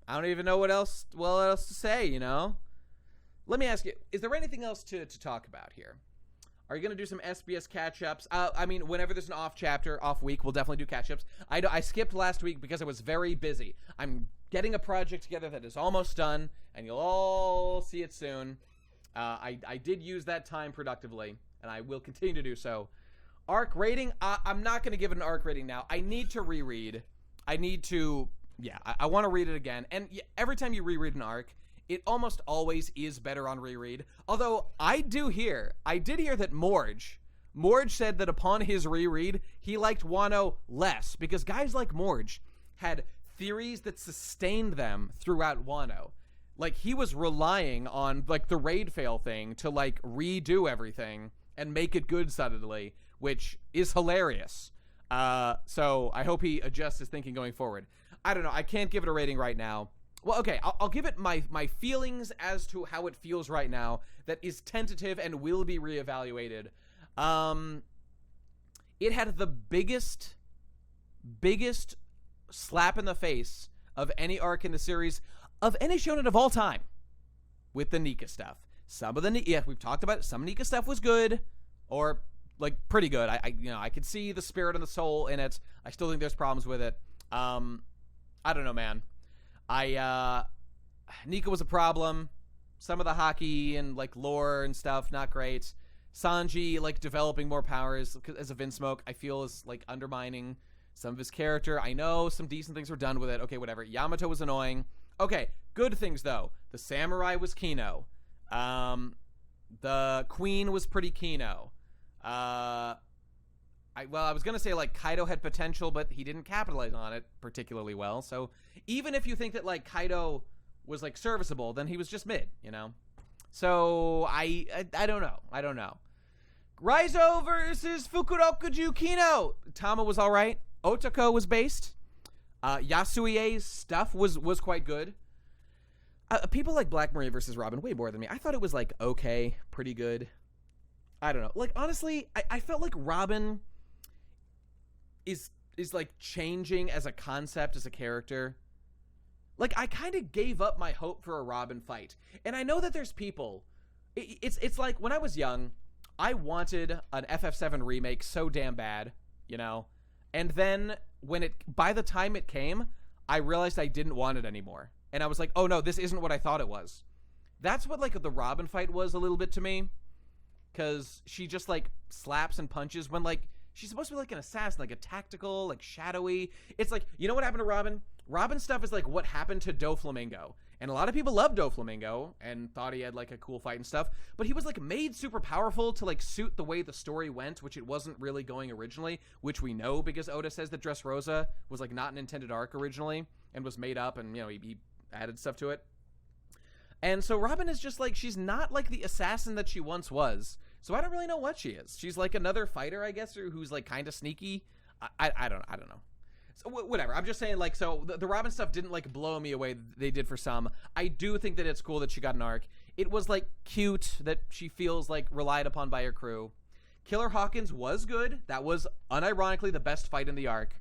don't even know what else to say, you know? Let me ask you, is there anything else to talk about here? Are you going to do some SBS catch-ups? I mean, whenever there's an off week, we'll definitely do catch-ups. I skipped last week because I was very busy. I'm getting a project together that is almost done, and you'll all see it soon. I did use that time productively, and I will continue to do so. Arc rating, I'm not going to give it an arc rating now. I need to reread. I need to... Yeah, I want to read it again. And every time you reread an arc, it almost always is better on reread. Although, I did hear that Morge said that upon his reread, he liked Wano less, because guys like Morge had theories that sustained them throughout Wano. Like, he was relying on, like, the raid fail thing to, like, redo everything and make it good suddenly, which is hilarious. So I hope he adjusts his thinking going forward. I don't know. I can't give it a rating right now. Well, okay, I'll give it my feelings as to how it feels right now. That is tentative and will be reevaluated. It had the biggest slap in the face of any arc in the series of any shonen of all time with the Nika stuff. We've talked about it. Some Nika stuff was good, or like pretty good. I could see the spirit and the soul in it. I still think there's problems with it. I don't know, man. Nika was a problem. Some of the hockey and like lore and stuff, not great. Sanji like developing more powers as a Vinsmoke, I feel is like undermining some of his character. I know some decent things were done with it. Okay, whatever. Yamato was annoying. Okay, good things though. The samurai was Kino. The queen was pretty Kino. I was gonna say like Kaido had potential, but he didn't capitalize on it particularly well. So even if you think that like Kaido was like serviceable, then he was just mid, you know. So I don't know. Raizo versus Fukurokuju Kino. Tama was all right. Otoko was based. Yasuie's stuff was quite good. People like Black Maria versus Robin way more than me. I thought it was like okay, pretty good. I don't know. Like honestly, I felt like Robin is like changing as a concept, as a character. Like I kind of gave up my hope for a Robin fight. And I know that there's people. It's like when I was young, I wanted an FF7 remake so damn bad, you know? And then by the time it came, I realized I didn't want it anymore. And I was like, oh no, this isn't what I thought it was. That's what like the Robin fight was a little bit to me. Cause she just like slaps and punches when like, she's supposed to be like an assassin, like a tactical, like shadowy. It's like, you know what happened to Robin? Robin stuff is like what happened to Doflamingo. And a lot of people loved Doflamingo and thought he had like a cool fight and stuff. But he was like made super powerful to like suit the way the story went, which it wasn't really going originally, which we know because Oda says that Dressrosa was like not an intended arc originally and was made up and, you know, he added stuff to it. And so Robin is just like, she's not like the assassin that she once was. So I don't really know what she is. She's like another fighter, I guess, or who's like kind of sneaky. I don't know. So whatever. I'm just saying, like, so the Robin stuff didn't like blow me away. They did for some. I do think that it's cool that she got an arc. It was like cute that she feels like relied upon by her crew. Killer Hawkins was good. That was unironically the best fight in the arc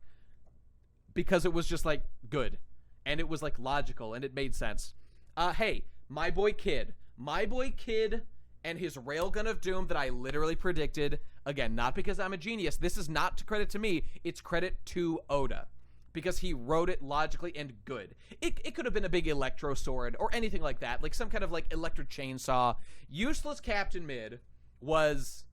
because it was just like good and it was like logical and it made sense. Hey, my boy Kid and his Railgun of Doom that I literally predicted. Again, not because I'm a genius. This is not to credit to me. It's credit to Oda. Because he wrote it logically and good. It could have been a big electro sword or anything like that. Like some kind of like electric chainsaw. Useless Captain Mid was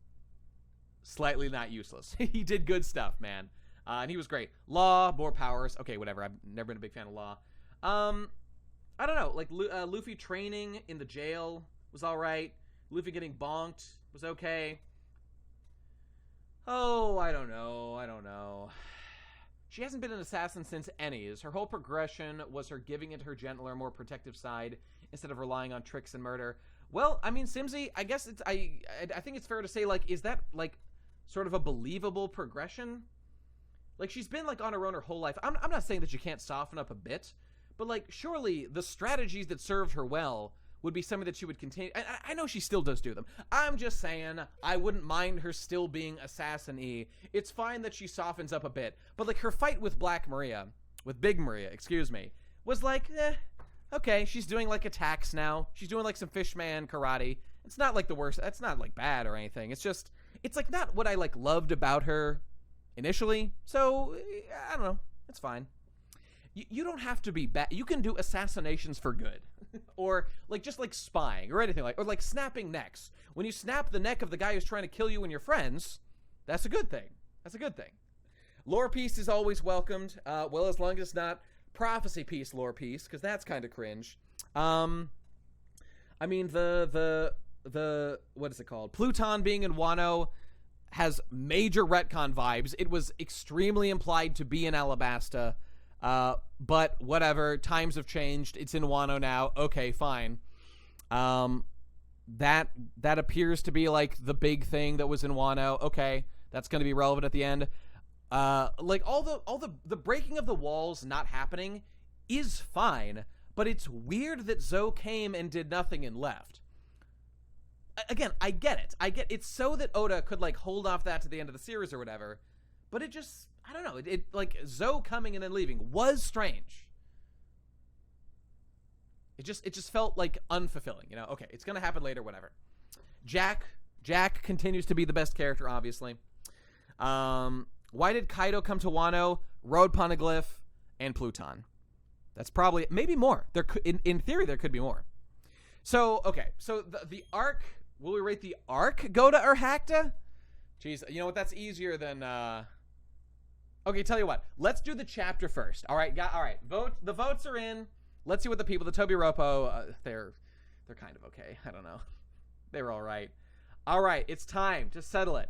slightly not useless. He did good stuff, man. And he was great. Law, more powers. Okay, whatever. I've never been a big fan of Law. I don't know. Like Luffy training in the jail was all right. Luffy getting bonked was okay. Oh, I don't know. She hasn't been an assassin since Ennies. Her whole progression was her giving into her gentler, more protective side instead of relying on tricks and murder. Well, I mean, Simsy, I guess I think it's fair to say, like, is that, like, sort of a believable progression? Like, she's been, like, on her own her whole life. I'm not saying that you can't soften up a bit, but, like, surely the strategies that served her well would be something that she would continue. I know she still does do them. I'm just saying I wouldn't mind her still being assassin-y. It's fine that she softens up a bit. But like her fight with Big Maria, was like, okay, she's doing like attacks now. She's doing like some fishman karate. It's not like the worst. It's not like bad or anything. It's just, it's like not what I like loved about her initially. So I don't know. It's fine. You don't have to be bad. You can do assassinations for good. Or like just like spying or anything like, or like snapping necks. When you snap the neck of the guy who's trying to kill you and your friends, that's a good thing. Lore piece is always welcomed. Well, as long as it's not prophecy piece lore piece, because that's kind of cringe. I mean the what is it called? Pluton being in Wano has major retcon vibes. It was extremely implied to be in Alabasta. But whatever, times have changed. It's in Wano now. Okay, fine. That appears to be like the big thing that was in Wano. Okay, that's going to be relevant at the end. Like all the breaking of the walls not happening is fine, but it's weird that Zoe came and did nothing and left. Again, I get it. It's so that Oda could like hold off that to the end of the series or whatever, but it just, I don't know. It like Zoe coming and then leaving was strange. It just felt like unfulfilling, you know? Okay, it's going to happen later, whatever. Jack continues to be the best character, obviously. Why did Kaido come to Wano? Road Poneglyph and Pluton. That's probably, maybe more. There could, in theory, there could be more. So, okay. So, the arc, will we rate the arc Goda or Hakta? Jeez, you know what? That's easier than, okay, tell you what. Let's do the chapter first. All right, all right. The votes are in. Let's see what the people, the Toby Ropo, they're kind of okay. I don't know. They were all right. All right, it's time to settle it.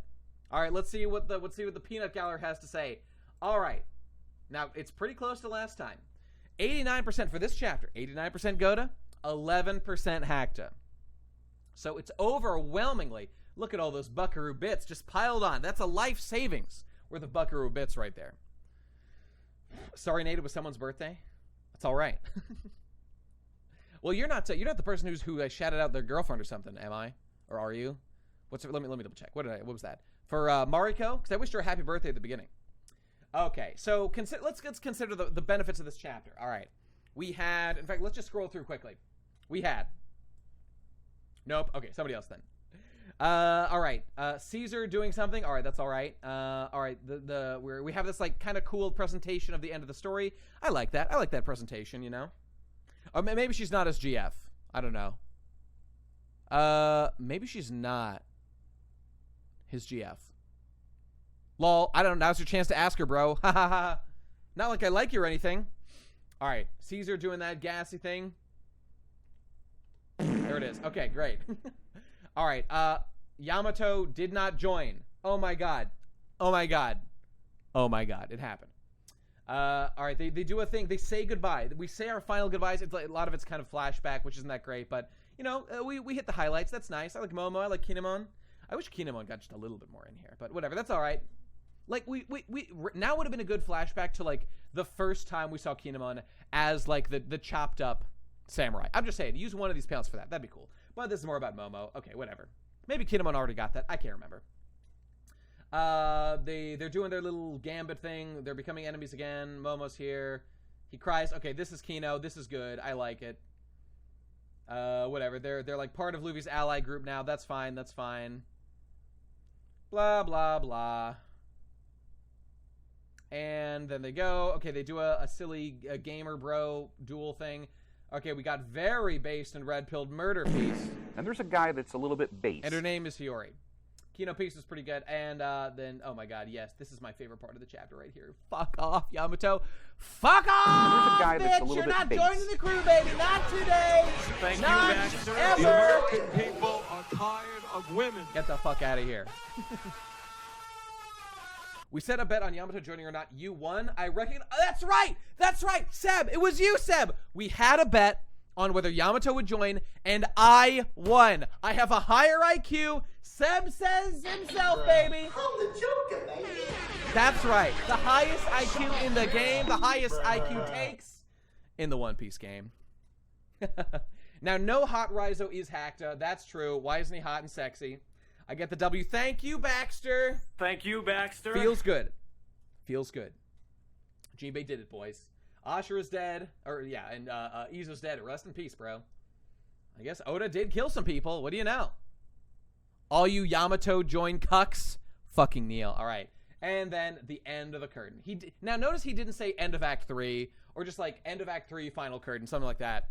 All right, let's see what the peanut gallery has to say. All right. Now, it's pretty close to last time. 89% for this chapter. 89% Goda, 11% Hakta. So it's overwhelmingly, look at all those buckaroo bits just piled on. That's a life savings worth of buckaroo bits right there. Sorry, Nate, it was someone's birthday. That's all right. Well, you're not the person who shouted out their girlfriend or something, am I? Or are you? Let me double check. What was that? For Mariko? Because I wished her a happy birthday at the beginning. Okay, so let's consider the benefits of this chapter. All right. We had, in fact, let's just scroll through quickly. We had. Nope. Okay, somebody else then. All right. Caesar doing something. All right, that's all right. All right. We have this like kind of cool presentation of the end of the story. I like that. I like that presentation. You know. Or maybe she's not as GF. I don't know. Maybe she's not his GF. Lol. I don't know. Now's your chance to ask her, bro. Ha ha ha. Not like I like you or anything. All right. Caesar doing that gassy thing. There it is. Okay, great. All right. Yamato did not join. Oh my god. Oh my god. Oh my god. It happened. All right. They do a thing. They say goodbye. We say our final goodbyes. It's like, a lot of it's kind of flashback, which isn't that great. But, you know, we hit the highlights. That's nice. I like Momo. I like Kinemon. I wish Kinemon got just a little bit more in here. But whatever. That's all right. Like, we now would have been a good flashback to, like, the first time we saw Kinemon as, like, the chopped up samurai. I'm just saying, use one of these panels for that. That'd be cool. But this is more about Momo. Okay, whatever. Maybe Kinemon already got that. I can't remember. They're doing their little gambit thing. They're becoming enemies again. Momo's here. He cries. Okay, this is Kino. This is good. I like it. Whatever. They're like part of Luffy's ally group now. That's fine. That's fine. Blah, blah, blah. And then they go. Okay, they do a silly gamer bro duel thing. Okay, we got very based and red-pilled murder piece. And there's a guy that's a little bit based. And her name is Hiyori. Kino piece is pretty good. And then, oh my god, yes, this is my favorite part of the chapter right here. Fuck off, Yamato. Fuck off, and there's a guy that's a little You're bit not based. joining the crew, baby. Not today. Thank you, not Baxter. ever. The American people are tired of women. Get the fuck out of here. We set a bet on Yamato joining or not. You won. I reckon. Oh, that's right. That's right. Seb. It was you, Seb. We had a bet on whether Yamato would join, and I won. I have a higher IQ. Seb says himself, baby. I'm the Joker, baby. That's right. The highest IQ in the game. The highest IQ takes in the One Piece game. Now, no hot Raizo is Hakta. That's true. Why isn't he hot and sexy? I get the W. Thank you, Baxter. Thank you, Baxter. Feels good. Feels good. Jinbei did it, boys. Ashura's dead. Or, yeah, and Izu's dead. Rest in peace, bro. I guess Oda did kill some people. What do you know? All you Yamato join cucks, fucking kneel. All right. And then the end of the curtain. Now, notice he didn't say end of Act 3 or just, like, end of Act 3, final curtain, something like that.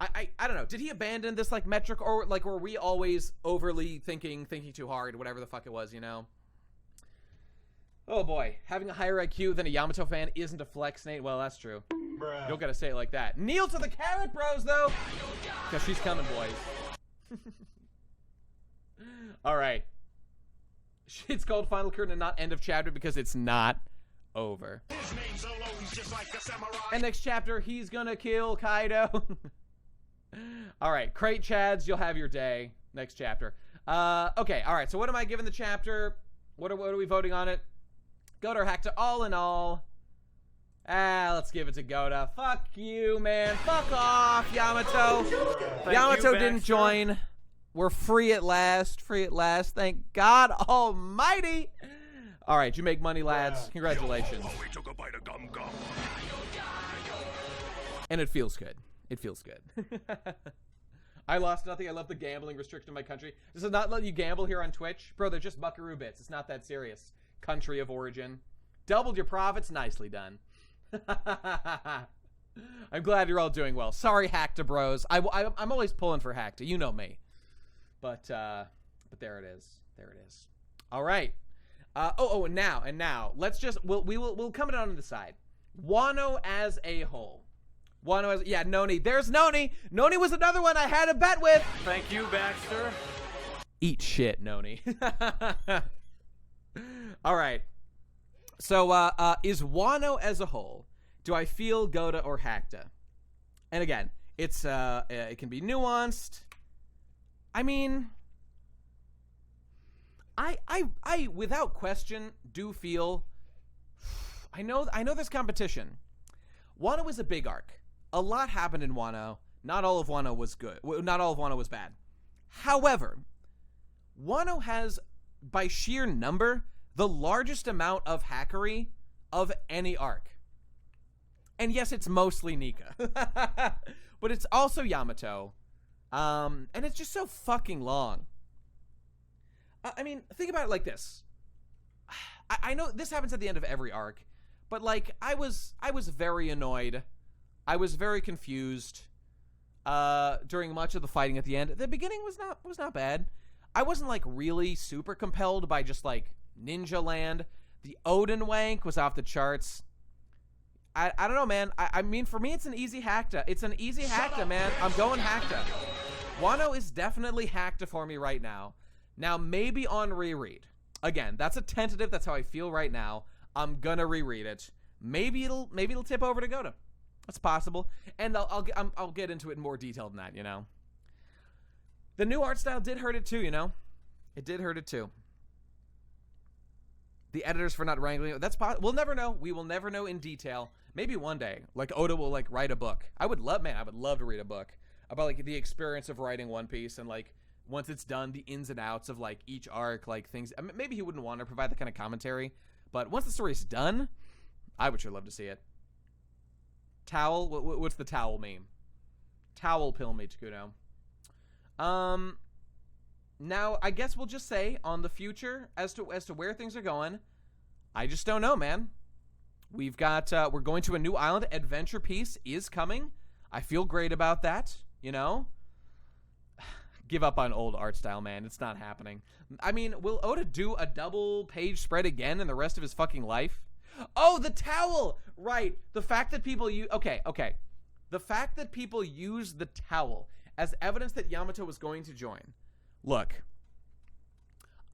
I don't know. Did he abandon this, like, metric, or, like, were we always overly thinking too hard, whatever the fuck it was, you know? Oh, boy. Having a higher IQ than a Yamato fan isn't a flex, Nate. Well, that's true. Bruh. You don't gotta say it like that. Kneel to the carrot bros, though! Because she's coming, boys. All right. It's called Final Curtain and not End of Chapter because it's not over. And next chapter, he's gonna kill Kaido. All right, Crate Chads, you'll have your day. Next chapter. Okay, all right, so what am I giving the chapter? What are we voting on it? Goda or Hakta, all in all. Let's give it to Goda. Fuck you, man. Fuck off, Yamato. Yamato didn't join. We're free at last. Free at last. Thank God Almighty. All right, you make money, lads. Congratulations. And it feels good. It feels good. I lost nothing. I love the gambling restriction in my country. This does not let you gamble here on Twitch. Bro, they're just buckaroo bits. It's not that serious. Country of origin. Doubled your profits. Nicely done. I'm glad you're all doing well. Sorry, Hackta bros. I'm always pulling for Hackta. You know me. But there it is. There it is. All right. And now let's just we'll come down on the side. Wano as a whole. Noni. There's Noni. Noni was another one I had a bet with. Thank you, Baxter. Eat shit, Noni. All right. So is Wano as a whole? Do I feel Goda or Hackta? And again, it can be nuanced. I mean, I without question do feel. I know there's competition. Wano is a big arc. A lot happened in Wano. Not all of Wano was good. Not all of Wano was bad. However, Wano has, by sheer number, the largest amount of hackery of any arc. And yes, it's mostly Nika. But it's also Yamato. And it's just so fucking long. I mean, think about it like this. I know this happens at the end of every arc, but like I was very annoyed. I was very confused during much of the fighting at the end. The beginning was not bad. I wasn't like really super compelled by just like Ninja Land. The Odin wank was off the charts. I don't know, man. I mean, for me, it's an easy Hackta. It's an easy Hackta, man. I'm going Hackta. Wano is definitely Hackta for me right now. Now, maybe on reread. Again, that's a tentative. That's how I feel right now. I'm gonna reread it. Maybe it'll tip over to Goda. That's possible. And I'll get into it in more detail than that, you know. The new art style did hurt it too, you know. It did hurt it too. The editors for not wrangling it. That's possible. We'll never know. We will never know in detail. Maybe one day, like Oda will like write a book. I would love to read a book about like the experience of writing One Piece and like once it's done, the ins and outs of like each arc, like things. I mean, maybe he wouldn't want to provide that kind of commentary, but once the story's done, I would sure love to see it. Towel. What's the towel meme? Towel pill me, Takuno. Now I guess we'll just say on the future as to where things are going. I just don't know, man. We've got we're going to a new island. Adventure Piece is coming. I feel great about that, you know. Give up on old art style, man. It's not happening. I mean, will Oda do a double page spread again in the rest of his fucking life? Oh, the towel! Right. The fact that people use... Okay. The fact that people use the towel as evidence that Yamato was going to join. Look,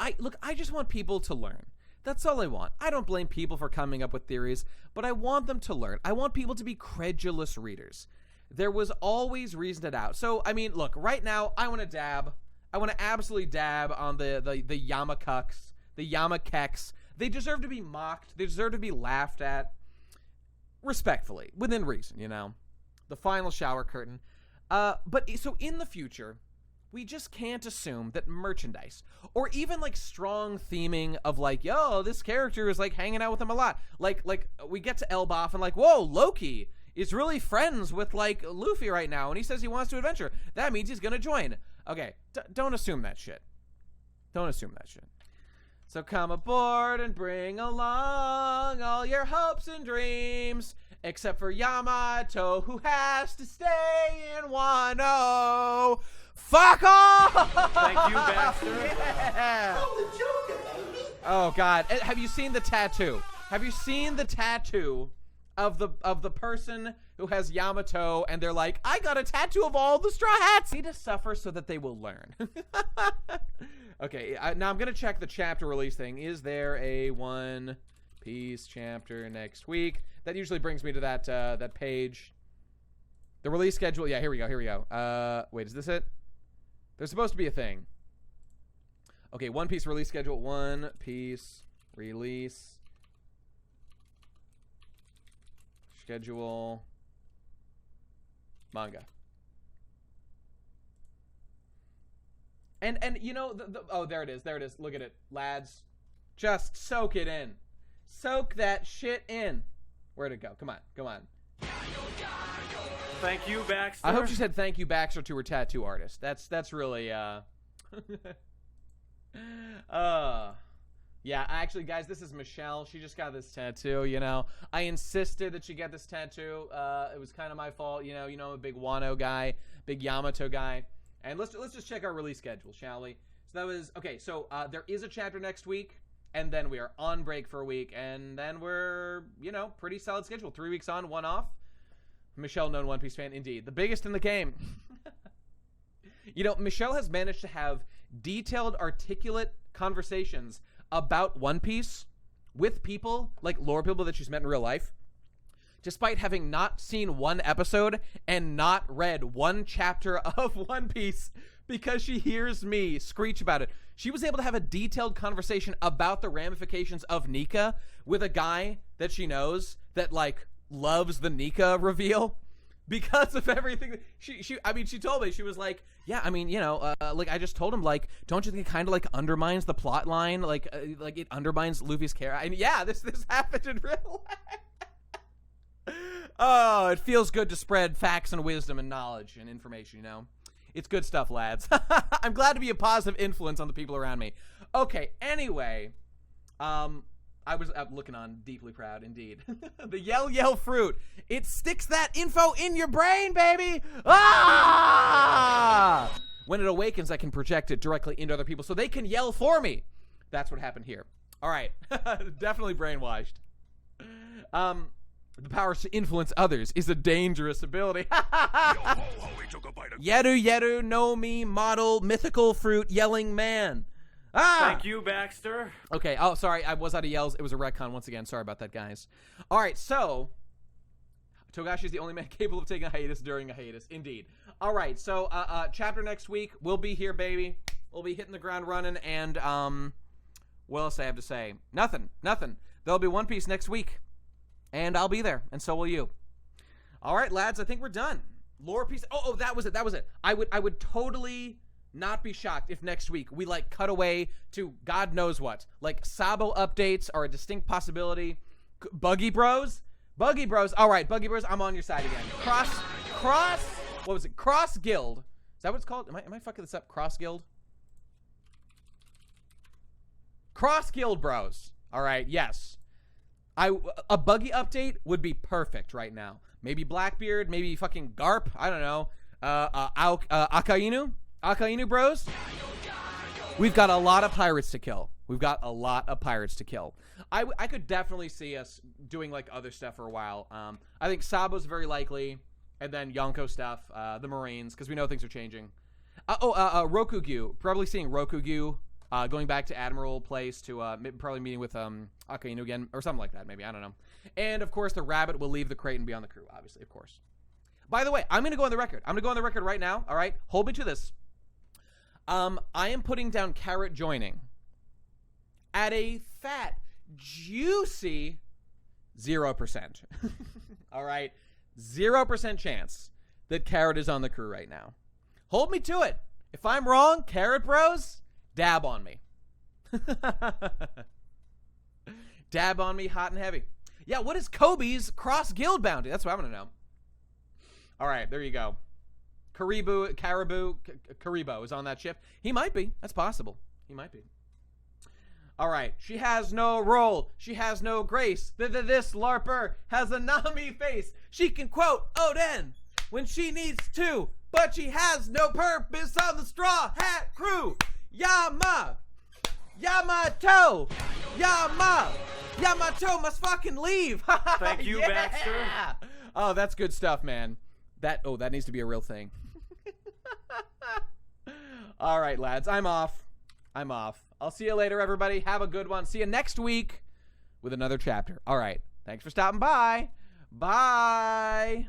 I just want people to learn. That's all I want. I don't blame people for coming up with theories, but I want them to learn. I want people to be credulous readers. There was always reason to doubt. So, I mean, look, right now, I want to dab. I want to absolutely dab on the Yamakucks, the Yamakeks. They deserve to be mocked. They deserve to be laughed at. Respectfully. Within reason, you know. The final shower curtain. But, so in the future... we just can't assume that merchandise or even like strong theming of like, yo, this character is like hanging out with him a lot. Like we get to Elbaf and like, whoa, Loki is really friends with like Luffy right now. And he says he wants to adventure. That means he's going to join. Okay. Don't assume that shit. Don't assume that shit. So come aboard and bring along all your hopes and dreams, except for Yamato, who has to stay in Wano. Fuck off! Thank you, Baxter. Yeah. Oh God! Have you seen the tattoo? Have you seen the tattoo of the person who has Yamato, and they're like, I got a tattoo of all the Straw Hats. Need to suffer so that they will learn. Okay, now I'm gonna check the chapter release thing. Is there a One Piece chapter next week? That usually brings me to that page. The release schedule. Yeah, here we go. Wait, is this it? There's supposed to be a thing. Okay, One Piece release schedule. One Piece release schedule. Manga. And you know, oh, there it is. Look at it, lads. Just soak it in. Soak that shit in. Where'd it go? Come on. Thank you, Baxter. I hope she said thank you, Baxter, to her tattoo artist. That's really Yeah, actually, guys, this is Michelle. She just got this tattoo, you know. I insisted that she get this tattoo. It was kind of my fault, you know. I'm a big Wano guy, big Yamato guy. And let's just check our release schedule, shall we? So that was, okay, so there is a chapter next week, and then we are on break for a week, and then we're, pretty solid schedule. 3 weeks on, 1 off. Michelle, known One Piece fan, indeed. The biggest in the game. Michelle has managed to have detailed, articulate conversations about One Piece with people, like lore people that she's met in real life, despite having not seen one episode and not read one chapter of One Piece, because she hears me screech about it. She was able to have a detailed conversation about the ramifications of Nika with a guy that she knows that, like, loves the Nika reveal because of everything. She told me, she was like, yeah, I just told him, like, don't you think it kind of, like, undermines the plot line? Like it undermines Luffy's character. Yeah, this happened in real life. Oh, it feels good to spread facts and wisdom and knowledge and information, It's good stuff, lads. I'm glad to be a positive influence on the people around me. Okay, anyway, I was looking on, deeply proud, indeed. The yell fruit. It sticks that info in your brain, baby. Ah! When it awakens, I can project it directly into other people so they can yell for me. That's what happened here. All right. Definitely brainwashed. The power to influence others is a dangerous ability. Yeru no mi model mythical fruit yelling man. Thank you, Baxter. Okay. Oh, sorry. I was out of yells. It was a retcon once again. Sorry about that, guys. All right. So, Togashi is the only man capable of taking a hiatus during a hiatus. Indeed. All right. So, chapter next week. We'll be here, baby. We'll be hitting the ground running. And, what else I have to say? Nothing. There'll be One Piece next week. And I'll be there. And so will you. All right, lads. I think we're done. Lore piece. Oh, that was it. I would totally not be shocked if next week we, like, cut away to God knows what. Like, Sabo updates are a distinct possibility. Buggy Bros. All right, Buggy Bros, I'm on your side again. What was it? Cross Guild. Is that what it's called? Am I fucking this up? Cross Guild? Cross Guild Bros. All right, yes. A Buggy update would be perfect right now. Maybe Blackbeard, maybe fucking Garp. I don't know. Akainu Bros. We've got a lot of pirates to kill. I could definitely see us doing, like, other stuff for a while. I think Sabo's very likely, and then Yonko stuff, the Marines, because we know things are changing. Rokugyu. Probably seeing Rokugyu going back to Admiral Place to probably meeting with Akainu again, or something like that, maybe. I don't know. And, of course, the rabbit will leave the crate and be on the crew, obviously, of course. By the way, I'm going to go on the record. Right now, all right? Hold me to this. I am putting down Carrot joining at a fat, juicy 0%. All right? 0% chance that Carrot is on the crew right now. Hold me to it. If I'm wrong, Carrot Bros, dab on me. Dab on me hot and heavy. Yeah, what is Kobe's cross-guild bounty? That's what I want to know. All right, there you go. Caribou is on that ship. He might be. That's possible. He might be. All right. She has no role. She has no grace. This LARPer has a Nami face. She can quote Oden when she needs to, but she has no purpose on the Straw Hat crew. Yamato. Yamato must fucking leave. Thank you, Baxter. Oh, that's good stuff, man. That needs to be a real thing. All right, lads. I'm off. I'll see you later, everybody. Have a good one. See you next week with another chapter. All right. Thanks for stopping by. Bye.